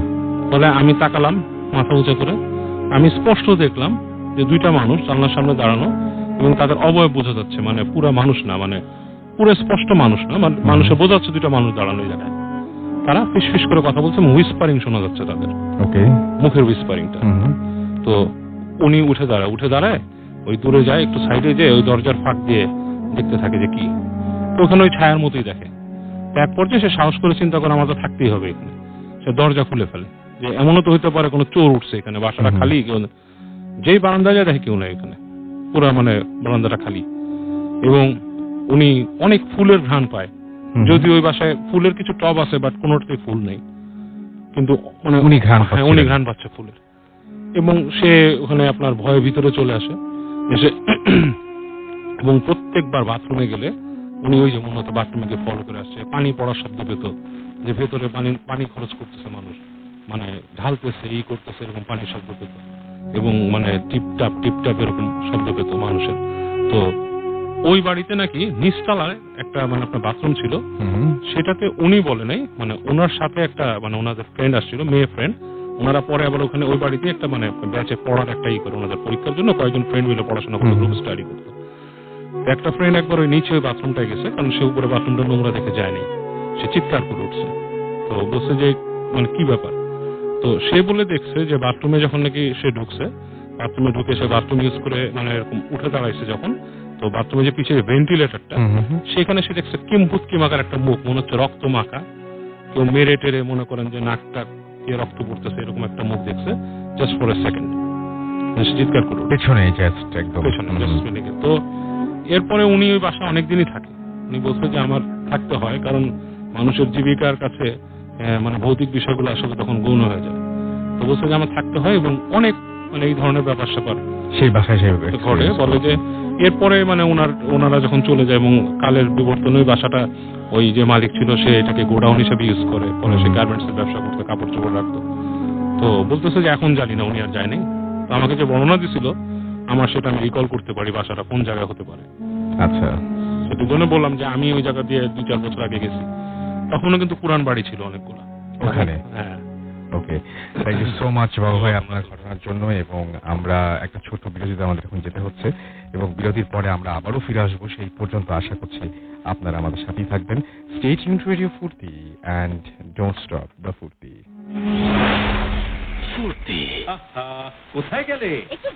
বলে আমি তাকালাম মাথা উঁচা করে, আমি স্পষ্ট দেখলাম যে 2টা মানুষ জানলার সামনে দাঁড়ানো, এবং তাদের অবয়ব বোঝা যাচ্ছে, মানে পুরা মানুষ না, মানে পুরো স্পষ্ট মানুষ না, মানে মানুষের বোঝা যাচ্ছে 2টা মানুষ দাঁড়ানো জায়গায়, তারা ফিস করে কথা বলছে, হুইসপারিং শোনা যাচ্ছে তাদের, ওকে, মুখের হুইসপারিংটা। তো উনি উঠে দাঁড়ায় ওই দূরে যায়, একটু সাইডে যায়, ওই দরজার ফাঁক দিয়ে দেখতে থাকে যে কি, তো ওখানে ওই ছায়ার মতোই দেখে। এক পর্যায়ে সে সাহস করে চিন্তা করে আমার তো থাকতেই হবে এখানে, সে দরজা খুলে ফেলে, যে এমনও তো হইতে পারে কোনো চোর উঠছে এখানে, বাসাটা খালি, যেই বারান্দা যায় দেখে কেউ নাই এখানে, পুরা মানে বারান্দাটা খালি। এবং উনি অনেক ফুলের ঘ্রাণ পায়, যদি ওই বাসায় ফুলের কিছু টব আছে, বাট কোনোটাতে ফুল নেই, কিন্তু মানে উনি ঘ্রাণ পাচ্ছে ফুলের। এবং সে ওখানে আপনার ভয়ের ভিতরে চলে আসে, এসে এবং প্রত্যেকবার বাথরুমে গেলে উনি ওই যে মনে হতো বাথরুমে গিয়ে ফলো করে আসছে, পানি পড়ার শব্দ পেত, যে ভেতরে পানি খরচ করতেছে মানুষ, মানে ঢালতেছে, এই করতেছে, এরকম পানির শব্দ পেত, এবং মানে টিপটাপ এরকম শব্দ পেত মানুষের। তো ওই বাড়িতে নাকি নিচতলায় একটা মানে আপনার বাথরুম ছিল, সেটাতে উনি বলে নাই, মানে ওনার সাথে একটা মানে ওনাদের ফ্রেন্ড আসছিল, মেয়ে ফ্রেন্ড, ওনারা পরে আবার ওখানে ওই বাড়িতে একটা মানে ব্যাচে পড়ার একটা করে, ওনাদের পরীক্ষার জন্য কয়েকজন ফ্রেন্ড মিলে পড়াশোনা করতো, গ্রুপ স্টাডি করতো। একটা ফ্রেন্ড একবার ওই নিচে ওই বাথরুমটায় গেছে, কারণ সে উপরে বাথরুমটা নোংরা দেখে যায়নি, সে চিৎকার করে উঠছে। তো বলছে যে মানে কি ব্যাপার, তো সে বলে দেখছে যে বাথরুমে যখন নাকি সে ঢুকছে, বাথরুমে ঢুকে সে বাথরুম ইউজ করে মানে এরকম উঠে দাঁড়াইছে যখন, তো বাথরুমে যে পিছিয়ে ভেন্টিলেটরটা, সেখানে সে দেখছে কিমপুতকিমাকার একটা মুখ, মনে হচ্ছে রক্ত মাখা, কেউ মেরে টেরে মনে করেন যে নাকটা কে রক্ত পড়তেছে, এরকম একটা মুখ দেখছে, জাস্ট ফর এ সেকেন্ড, সে চিৎকার করে পেছনে। তো এরপরে উনি ওই বাসা অনেকদিনই থাকে। উনি বলছে যে আমার থাকতে হয়, কারণ মানুষের জীবিকার কাছে মানে ভৌতিক বিষয়গুলো আসলে তখন গৌণ হয়ে যায়। তো বলছে যে আমার থাকতে হয়, এবং অনেক মানে এই ধরনের ব্যাপার স্যাপার সেই বাসায় ঘটে। বলে যে এরপরে মানে ওনারা যখন চলে যায়, এবং কালের বিবর্তনে ওই বাসাটা ওই যে মালিক ছিল সে এটাকে গোডাউন হিসেবে ইউজ করে, পরে সে গার্মেন্টস এর ব্যবসা করতো, কাপড় চোপড় রাখতো। তো বলতেছে যে এখন জানি না, উনি আর যায় নাই, তো আমাকে যে বর্ণনা দিছিল আমার সেটা আমি রিকল করতে পারি বাসাটা কোন জায়গায় হতে পারে।
আচ্ছা,
সেটার জন্য বললাম যে আমি ওই জায়গা দিয়ে 2-4 বছর আগে গেছি, তখনও কিন্তু পুরান বাড়ি ছিল অনেকগুলো
ওখানে।
হ্যাঁ।
ওকে, থ্যাংক ইউ সো মাচ বাবু ভাই আপনার ঘটনার জন্য। এবং আমরা একটা ছোট্ট বিরতিতে আমাদের এখন যেতে হচ্ছে, এবং বিরতির পরে আমরা আবারও ফিরে আসবো। সেই পর্যন্ত আশা করছি আপনারা আমাদের সাথেই থাকবেন। Stay tuned to radio Foorti and don't stop the ফুর্তি।
ফুর্তি।
কোথায় গেলে?
একটু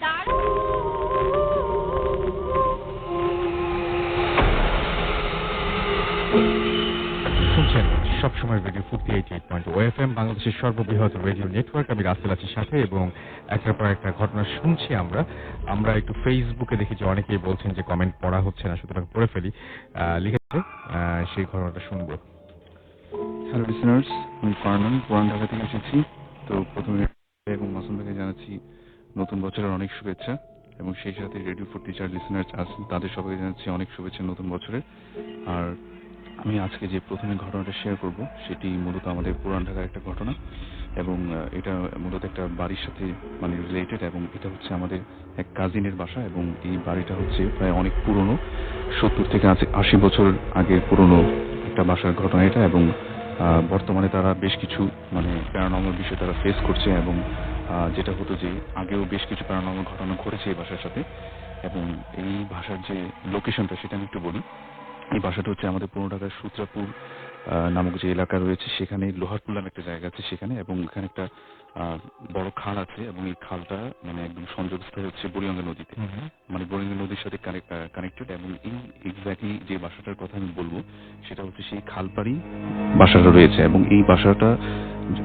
শুনছেন সবসময় রেডিও ফুর্তি 88.0 FM, বাংলাদেশের সর্ববৃহৎ রেডিও নেটওয়ার্ক। আমি রাসেল আছি সাথে, এবং একটার পর একটা ঘটনা শুনছি আমরা একটু ফেসবুকে দেখি যে অনেকেই বলছেন যে কমেন্ট পড়া হচ্ছে না, সুতরাং পড়ে ফেলি। লিখেছে সেই ঘটনাটা শুনবো।
হ্যালো লিসেনার্স, আমি ফারমান পুরান ঢাকা থেকে এসেছি। তো প্রথমে এবং মাসুম ভাইকে জানাচ্ছি নতুন বছরের অনেক শুভেচ্ছা, এবং সেই সাথে রেডিও ফুর্তি যারা লিসেনার্স আছেন তাদের সবাইকে জানাচ্ছি অনেক শুভেচ্ছা নতুন বছরের। আর আমি আজকে যে প্রথমে ঘটনাটা শেয়ার করব সেটি মূলত আমাদের পুরান ঢাকার একটা ঘটনা, এবং এটা মূলত একটা বাড়ির সাথে মানে রিলেটেড, এবং এটা হচ্ছে আমাদের এক কাজিনের বাসা, এবং এই বাড়িটা হচ্ছে প্রায় অনেক পুরনো, 70 থেকে 80 বছর আগের পুরনো একটা বাসার ঘটনা এটা। এবং বর্তমানে তারা বেশ কিছু মানে প্যারানর্মাল বিষয় তারা ফেস করছে, এবং যেটা হতো যে আগেও বেশ কিছু প্যারানর্মাল ঘটনা ঘটেছে এই বাসার সাথে। এবং এই বাসার যে লোকেশনটা সেটা আমি একটু বলি। এই বাসাটা হচ্ছে আমাদের পুরনো ঢাকার সূত্রাপুর নামক যে এলাকা রয়েছে সেখানে লোহারপুর নামে একটা জায়গা আছে সেখানে, এবং এখানে একটা বড় খাল আছে, এবং এই খালটা মানে একদম সংযোগস্থল হচ্ছে বুড়িগঙ্গা নদীতে, মানে বুড়িগঙ্গা নদীর সাথে কানেক্টেড। এবং এই এক্স্যাক্টলি যে বাসাটার কথা আমি বলবো সেটা হচ্ছে সেই খালপাড়ি বাসাটা রয়েছে, এবং এই বাসাটা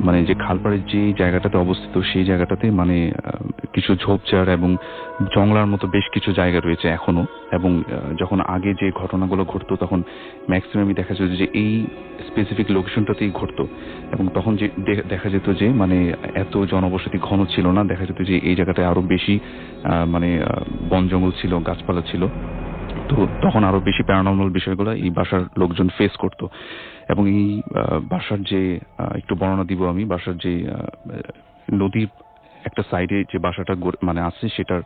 মানে যে খালপাড়ের যে জায়গাটাতে অবস্থিত সেই জায়গাটাতে মানে কিছু ঝোপঝাড় এবং জংলার মতো বেশ কিছু জায়গা রয়েছে এখনো। এবং যখন আগে যে ঘটনাগুলো ঘটতো তখন ম্যাক্সিমামই দেখা যেত যে এই স্পেসিফিক লোকেশনটাতেই ঘটতো, এবং তখন যে দেখা যেত যে মানে এত জনবসতি ঘন ছিল না, দেখা যেত যে এই জায়গাটায় আরো বেশি মানে বন জঙ্গল ছিল, গাছপালা ছিল। তো তখন আরো বেশি প্যারানর্মাল বিষয়গুলো এই বাসার লোকজন ফেস করতো। এবং এই বাসার যে একটু বর্ণনা দিব আমি, বাসার যে নদীর একটা সাইডে যে বাসাটা মানে আছে সেটার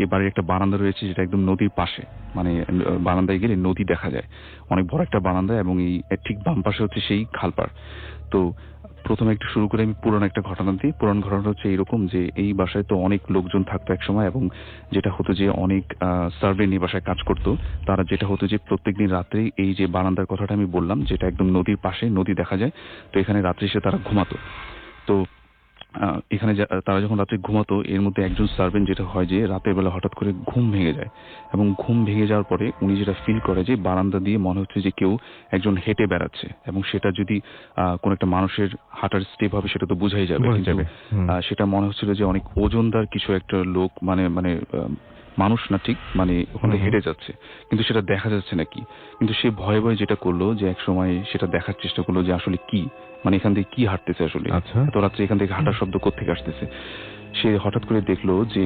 এবারে একটা বারান্দা রয়েছে যেটা একদম নদীর পাশে, মানে বারান্দায় গেলে নদী দেখা যায়, অনেক বড় একটা বারান্দা, এবং এই ঠিক বাম পাশে হচ্ছে সেই খালপাড়। তো প্রথমে একটু শুরু করে আমি পুরান একটা ঘটনা দিই। পুরান ঘটনাটা হচ্ছে এরকম যে এই বাসায় তো অনেক লোকজন থাকতো এক সময়, এবং যেটা হতো যে অনেক সার্ভে নিয়ে বাসায় কাজ করতো তারা, যেটা হতো যে প্রত্যেকদিন রাত্রে এই যে বারান্দার কথাটা আমি বললাম যেটা একদম নদীর পাশে, নদী দেখা যায়, তো এখানে রাত্রে এসে তারা ঘুমাতো। তো এখানে তারা যখন রাত্রে ঘুমাতো এর মধ্যে একজন সার্ভেন্ট যেটা হয় যে রাতের বেলা হঠাৎ করে ঘুম ভেঙে যায়, এবং ঘুম ভেঙে যাওয়ার পরে উনি যেটা ফিল করে যে বারান্দা দিয়ে মনে হচ্ছে যে কেউ একজন হেঁটে বেড়াচ্ছে, এবং সেটা যদি কোন একটা মানুষের হাঁটার স্টেপ হবে সেটা তো বোঝাই যাবে, সেটা মনে হচ্ছিল যে অনেক ওজনদার কিছু একটা লোক, মানে মানুষ না ঠিক, মানে ওখানে হেঁটে যাচ্ছে, কিন্তু সেটা দেখা যাচ্ছে না কি। কিন্তু সে ভয়ে ভয়ে যেটা করলো যে এক সময় সেটা দেখার চেষ্টা করলো যে আসলে কি, মানে এখান থেকে কি হাঁটতেছে আসলে, তো রাত্রে এখান থেকে হাঁটার শব্দ কোত্থেকে আসতেছে। সে হঠাৎ করে দেখলো যে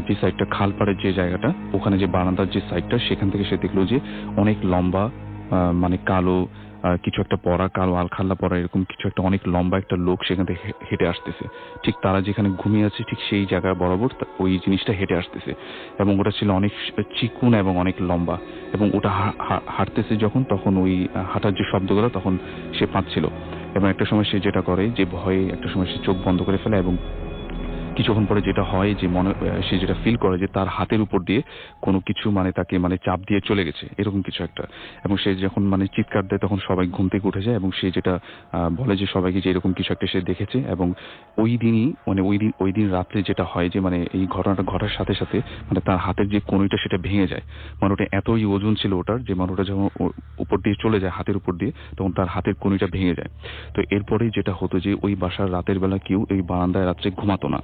যে সাইডটা খালপাড়ের যে জায়গাটা, ওখানে যে বারান্দার যে সাইডটা, সেখান থেকে সে দেখলো যে অনেক লম্বা মানে কালো কিছু একটা পরা, কালো আলখাল্লা পরা এরকম কিছু একটা অনেক লম্বা একটা লোক সেখান থেকে হেঁটে আসতেছে, ঠিক তারা যেখানে ঘুমিয়ে আছে ঠিক সেই জায়গা বরাবর ওই জিনিসটা হেঁটে আসতেছে, এবং ওটা ছিল অনেক চিকুন এবং অনেক লম্বা, এবং ওটা হাঁটতেছে যখন, তখন ওই হাঁটার যে শব্দগুলো তখন সে পাচ্ছিল। এবং একটা সময় সে যেটা করে যে ভয়ে একটা সময় সে চোখ বন্ধ করে ফেলে, এবং কিছুক্ষণ পরে যেটা হয় যে সে যেটা ফিল করে যে তার হাতের উপর দিয়ে কোনো কিছু মানে তাকে মানে চাপ দিয়ে চলে গেছে এরকম কিছু একটা, এবং সে যখন মানে চিৎকার দেয় তখন সবাই ঘুম থেকে উঠে যায়, এবং সে যেটা বলে যে সবাইকে যে এরকম কিছু একটা সে দেখেছে। এবং ওই দিনই মানে ওই দিন রাত্রে যেটা হয় যে মানে এই ঘটনাটা ঘটার সাথে সাথে মানে তার হাতের যে কনুইটা সেটা ভেঙে যায়, মানে ওটা এতই ওজন ছিল ওটার যে মানে ওটা যখন উপর দিয়ে চলে যায় হাতের উপর দিয়ে তখন তার হাতের কনুইটা ভেঙে যায়। তো এরপরেই যেটা হতো যে ওই বাসার রাতের বেলা কেউ এই বারান্দায় রাত্রে ঘুমাতো না,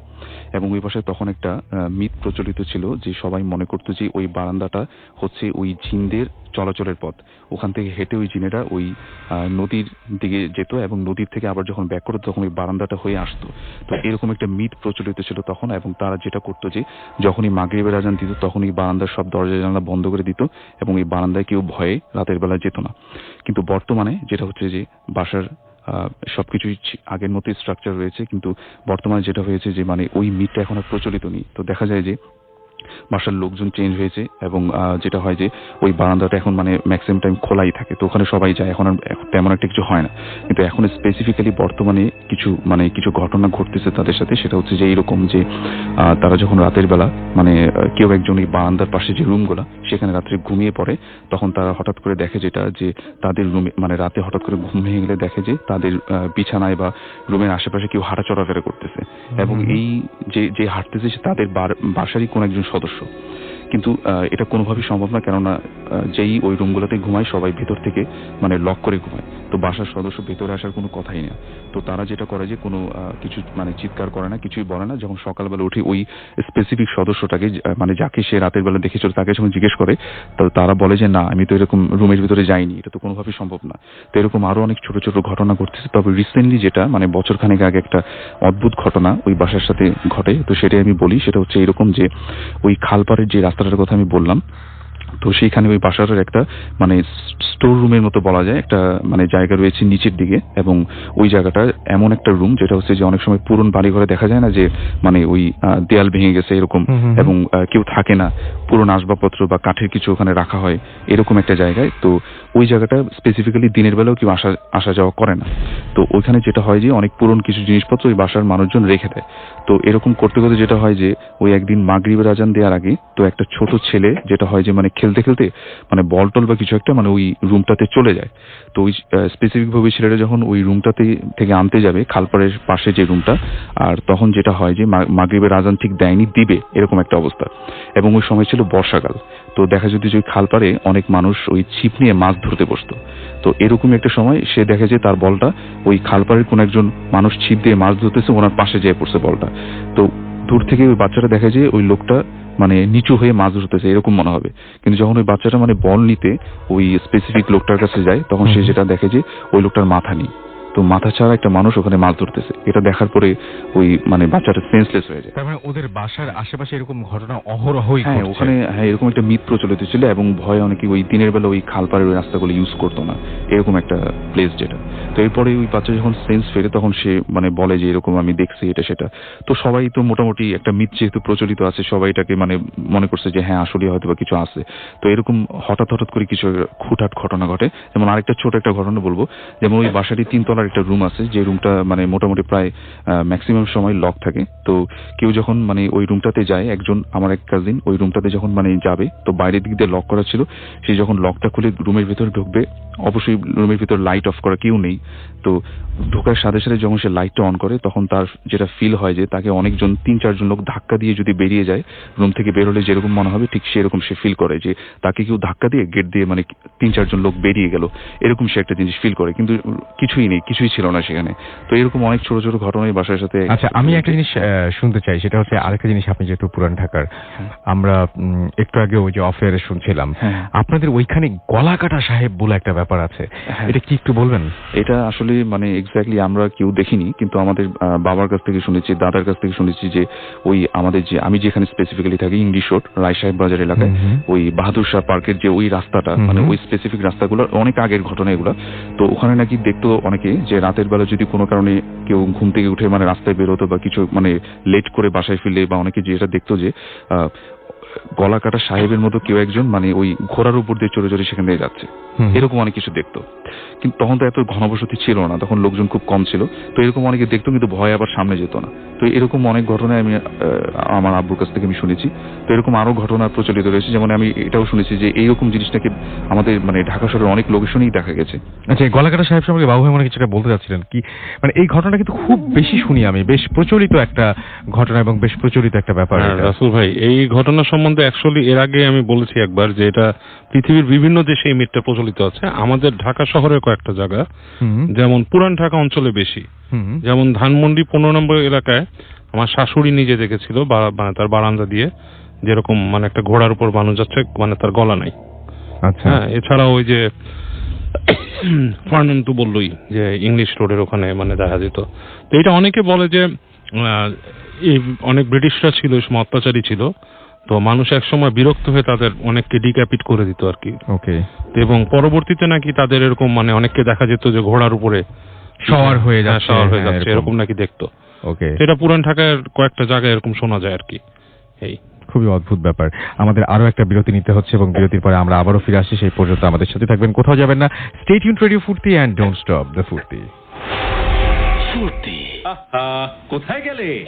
এবং ওই পাশে তখন একটা মিথ প্রচলিত ছিল যে সবাই মনে করতো যে ওই বারান্দাটা হচ্ছে ওই জিনদের চলাচলের পথ, ওখান থেকে হেঁটে ওই জিনেরা ওই নদীর দিকে যেত, এবং নদীর থেকে আবার যখন ব্যাক করতো তখন ওই বারান্দাটা হয়ে আসতো। তো এরকম একটা মিথ প্রচলিত ছিল তখন, এবং তারা যেটা করতো যে যখনই মাগরিবের আজান দিত তখনই বারান্দার সব দরজা জানালা বন্ধ করে দিত, এবং এই বারান্দায় কেউ ভয়ে রাতের বেলা যেত না। কিন্তু বর্তমানে যেটা হচ্ছে যে বাসার সবকিছুই আগের মতোই স্ট্রাকচার রয়েছে, কিন্তু বর্তমানে যেটা হয়েছে যে মানে ওই মিটটা এখন আর প্রচলিত নেই। তো দেখা যায় যে বাসার লোকজন চেঞ্জ হয়েছে এবং যেটা হয় যে ওই বারান্দাটা এখন মানে ম্যাক্সিমাম টাইম খোলাই থাকে, তো ওখানে সবাই যায়, এখন আর তেমন একটা কিছু হয় না। কিন্তু এখন স্পেসিফিক্যালি বর্তমানে কিছু ঘটনা ঘটতেছে তাদের সাথে, সেটা হচ্ছে যে এইরকম যে তারা যখন রাতের বেলা মানে কেউ একজন এই বারান্দার পাশে যে রুমগুলো সেখানে রাত্রে ঘুমিয়ে পড়ে, তখন তারা হঠাৎ করে দেখে যেটা যে তাদের রুমে মানে রাতে হঠাৎ করে ঘুম ভেঙে গেলে দেখে যে তাদের বিছানায় বা রুমের আশেপাশে কেউ হাঁটা চলাফেরা করতেছে, এবং এই যে হাঁটতেছে তাদের বাসারই কোন একজন সদস্য। কিন্তু এটা কোনোভাবেই সম্ভব না, কেননা যেই ওই রুমগুলোতে ঘুমায় সবাই ভেতর থেকে মানে লক করে ঘুমায়, তো বাসার সদস্য ভেতরে আসার কোনো কথাই না। তো তারা যেটা করে যে কোনো কিছু মানে চিৎকার করে না, কিছুই বলে না। যখন সকালবেলা উঠে ওই স্পেসিফিক সদস্যটাকে মানে যাকে সে রাতের বেলা দেখেছিল তাকে যখন জিজ্ঞেস করে, তো তারা বলে যে না, আমি তো এরকম রুমের ভিতরে যাইনি, এটা তো কোনোভাবেই সম্ভব না। তো এরকম আরো অনেক ছোট ছোট ঘটনা ঘটতেছে। তবে রিসেন্টলি যেটা মানে বছরখানেক আগে একটা অদ্ভুত ঘটনা ওই বাসার সাথে ঘটে, তো সেটাই আমি বলি। সেটা হচ্ছে এরকম যে ওই খালপাড়ের যে রাস্তাটার কথা আমি বললাম, তো সেইখানে ওই বাসাটার একটা মানে স্টোর রুমের মতো বলা যায় একটা মানে জায়গা রয়েছে নিচের দিকে, এবং ওই জায়গাটা এমন একটা রুম যেটা হচ্ছে যে অনেক সময় পুরনো বাড়ি ঘরে দেখা যায় না যে মানে ওই দেয়াল ভেঙে গেছে এরকম, এবং কেউ থাকে না, পুরনো আসবাবপত্র বা কাঠের কিছু ওখানে রাখা হয় এরকম একটা জায়গায়। তো ওই জায়গাটা স্পেসিফিক্যালি দিনের বেলাও কেউ আসা যাওয়া করে না। তো ওইখানে যেটা হয় যে অনেক পুরনো কিছু জিনিসপত্র ওই বাসার মানুষজন রেখে দেয়। তো এরকম করতে করতে যেটা হয় যে ওই একদিন মাগরিবের আজান দেওয়ার আগে তো একটা ছোট ছেলে যেটা হয় যে মানে খেলতে খেলতে মানে বল টল বা কিছু একটা মানে ওই রুমটাতে চলে যায়। তো ওই স্পেসিফিক ভাবে ছেলেটা যখন ওই রুমটাতে থেকে আনতে যাবে খালপাড়ের পাশে যে রুমটা, আর তখন যেটা হয় যে মাগরিবের আজান ঠিক দেয়নি, দিবে এরকম একটা অবস্থা, এবং ওই সময় ছিল বর্ষাকাল। তো দেখা যেত যে ওই খালপাড়ে অনেক মানুষ ওই ছিপ নিয়ে মাছ ধরতে বসতো। তো এরকমই একটা সময় সে দেখে যে তার বলটা ওই খালপাড়ের কোন একজন মানুষ ছিপ দিয়ে মাছ ধরতেছে, ওনার পাশে যেয়ে পড়ছে বলটা। তো দূর থেকে ওই বাচ্চাটা দেখে যে ওই লোকটা মানে নিচু হয়ে মাছ ধরতেছে এরকম মনে হবে, কিন্তু যখন ওই বাচ্চাটা মানে বল নিতে ওই স্পেসিফিক লোকটার কাছে যায়, তখন সে যেটা দেখে যে ওই লোকটার মাথা নেই। তো মাথা ছাড়া একটা মানুষ ওখানে মাছ ধরতেছে। এটা দেখার পরে ওই মানে বাচ্চাটা সেন্সলেস হয়ে যায়।
তার মানে ওদের বাসার আশেপাশে এরকম ঘটনা অহরহই
হ্যাঁ, ওখানে এরকম একটা মিথ প্রচলিত ছিল, এবং ভয়ে অনেকে ওই দিনের বেলা ওই খালপাড়ের ওই রাস্তাগুলো ইউজ করতো না, এরকম একটা প্লেস যেটা। তো এরপরে ওই বাচ্চা যখন সেন্স ফেরে তখন সে মানে বলে যে এরকম আমি দেখছি এটা সেটা। তো সবাই তো মোটামুটি একটা মিথ যেহেতু প্রচলিত আছে, সবাই এটাকে মানে মনে করছে যে হ্যাঁ আসলে হয়তো বা কিছু আছে। তো এরকম হঠাৎ করে কিছু খুঁটহাট ঘটনা ঘটে। যেমন আরেকটা ছোট একটা ঘটনা বলবো, যেমন ওই বাসাটি 3 তলার একটা রুম আছে, যে রুমটা মানে মোটামুটি প্রায় ম্যাক্সিমাম সময় লক থাকে। তো কেউ যখন মানে ওই রুমটাতে যায়, আমার এক কাজিন ওই রুমটাতে যখন মানে যাবে, তো বাইরের দিক দিয়ে লক করা ছিল, সে যখন লকটা খুলে রুমের ভিতরে ঢুকবে, অবশ্যই রুমের ভিতর লাইট অফ করা, কেউ নেই। তো ঢোকার সাথে সাথে যখন সে লাইটটা অন করে, তখন তার যেটা ফিল হয় যে তাকে অনেকজন 3-4 জন লোক ধাক্কা দিয়ে যদি বেরিয়ে যায়, রুম থেকে বের হলে যেরকম মনে হবে ঠিক সেরকম সে ফিল করে যে তাকে কেউ ধাক্কা দিয়ে গেট দিয়ে মানে 3-4 জন লোক বেরিয়ে গেল, এরকম সে একটা জিনিস ফিল করে, কিন্তু কিছুই নেই, কিছুই ছিল না সেখানে। তো এরকম অনেক ছোট ছোট ঘটনাই বাসার সাথে।
আচ্ছা, আমি একটা জিনিস শুনতে চাই, সেটা হচ্ছে আরেকটা জিনিস, আপনি যেহেতু পুরান ঢাকার, আমরা একটু আগে ওই যে অফেয়ারে শুনছিলাম আপনাদের ওইখানে গলাকাটা সাহেব বলে একটা ব্যাপার আছে, এটা কি একটু বলবেন?
এটা আসলে মানে এক্স্যাক্টলি আমরা কেউ দেখিনি, কিন্তু আমাদের বাবার কাছ থেকে শুনেছি, দাদার কাছ থেকে শুনেছি যে ওই আমাদের যে আমি যেখানে স্পেসিফিক্যালি থাকি ইংলিশ রোড রায় সাহেব বাজার এলাকায়, ওই বাহাদুর শাহ পার্কের যে ওই রাস্তাটা মানে ওই স্পেসিফিক রাস্তাগুলো অনেক আগের ঘটনা এগুলো। তো ওখানে নাকি দেখতো অনেকে যে রাতের বেলা যদি কোনো কারণে কেউ ঘুম থেকে উঠে মানে রাস্তায় বেরোতো বা কিছু মানে লেট করে বাসায় ফিরলে, বা অনেকে যেটা দেখতো যে গলা কাটা সাহেবের মতো কেউ একজন মানে ওই ঘোড়ার উপর দিয়ে চড়ে চড়ে সেখান দিয়ে যাচ্ছে, এরকম অনেক কিছু দেখতো। কিন্তু তখন তো এত ঘনবসতি ছিল না, তখন লোকজন খুব কম ছিল। তো এরকম অনেকে দেখতো, কিন্তু ভয় আবার সামনে যেত না। তো এরকম অনেক ঘটনায় আমি আমার আব্বুর কাছ থেকে আমি শুনেছি। তো এরকম আরো ঘটনা প্রচলিত রয়েছে, যেমন আমি এটাও শুনেছি যে এইরকম জিনিসটাকে আমাদের মানে ঢাকা শহরের অনেক লোকেশনেই দেখা গেছে।
আচ্ছা, গলাকাটা সাহেব সম্পর্কে বাবু ভাই মনে কিছুটা বলতে যাচ্ছিলেন কি? মানে এই ঘটনাটা কিন্তু খুব বেশি শুনি আমি, বেশ প্রচলিত একটা ঘটনা এবং বেশ প্রচলিত একটা ব্যাপার।
রাসূল ভাই, এই ঘটনা সম্বন্ধে অ্যাকচুয়ালি এর আগে আমি বলেছি একবার যে এটা পৃথিবীর বিভিন্ন দেশে এই মিথটা প্রচলিত আছে। আমাদের ঢাকা শহরের কয়েকটা জায়গা, যেমন পুরান ঢাকা অঞ্চলে বেশি, যেমন ধানমন্ডি 15 নম্বর এলাকায় আমার শাশুড়ি নিজে দেখেছিল মানে তার বারান্দা দিয়ে যেরকম মানে একটা ঘোড়ার উপর মানুষ যাচ্ছে, মানে তার গলা নাই।
আচ্ছা,
হ্যাঁ, এছাড়া ওই যে ফার্নান তো বললই যে ইংলিশ রোডের ওখানে মানে দেখা যেত। তো এটা অনেকে বলে যে এই অনেক ব্রিটিশরা ছিল, অত্যাচারী ছিল, তো মানুষ একসময় বিরক্ত হয়ে তাদের অনেককে ডিক্যাপিট করে দিত আর কি।
ওকে।
এবং পরবর্তীতে নাকি তাদের এরকম মানে অনেককে দেখা যেত যে ঘোড়ার উপরে
শহর হয়ে যাচ্ছে,
শহর হয়ে
হ্যাঁ,
যাচ্ছে এরকম নাকি দেখতো।
ওকে,
এটা পুরান ঢাকার কয়েকটা জায়গায় এরকম শোনা যায় আর কি। এই
খুবই অদ্ভুত ব্যাপার। আমাদের আরো একটা বিরতি নিতে হচ্ছে এবং বিরতির পরে আমরা আবারও ফিরে আসছি। সেই পর্যন্ত আমাদের সাথে থাকবেন, কোথাও যাবেন না। স্টে টিউনড রেডিও ফুর্তি এন্ড ডোন্ট স্টপ দ্য ফুর্তি।
আহা, কোথায় গেলে?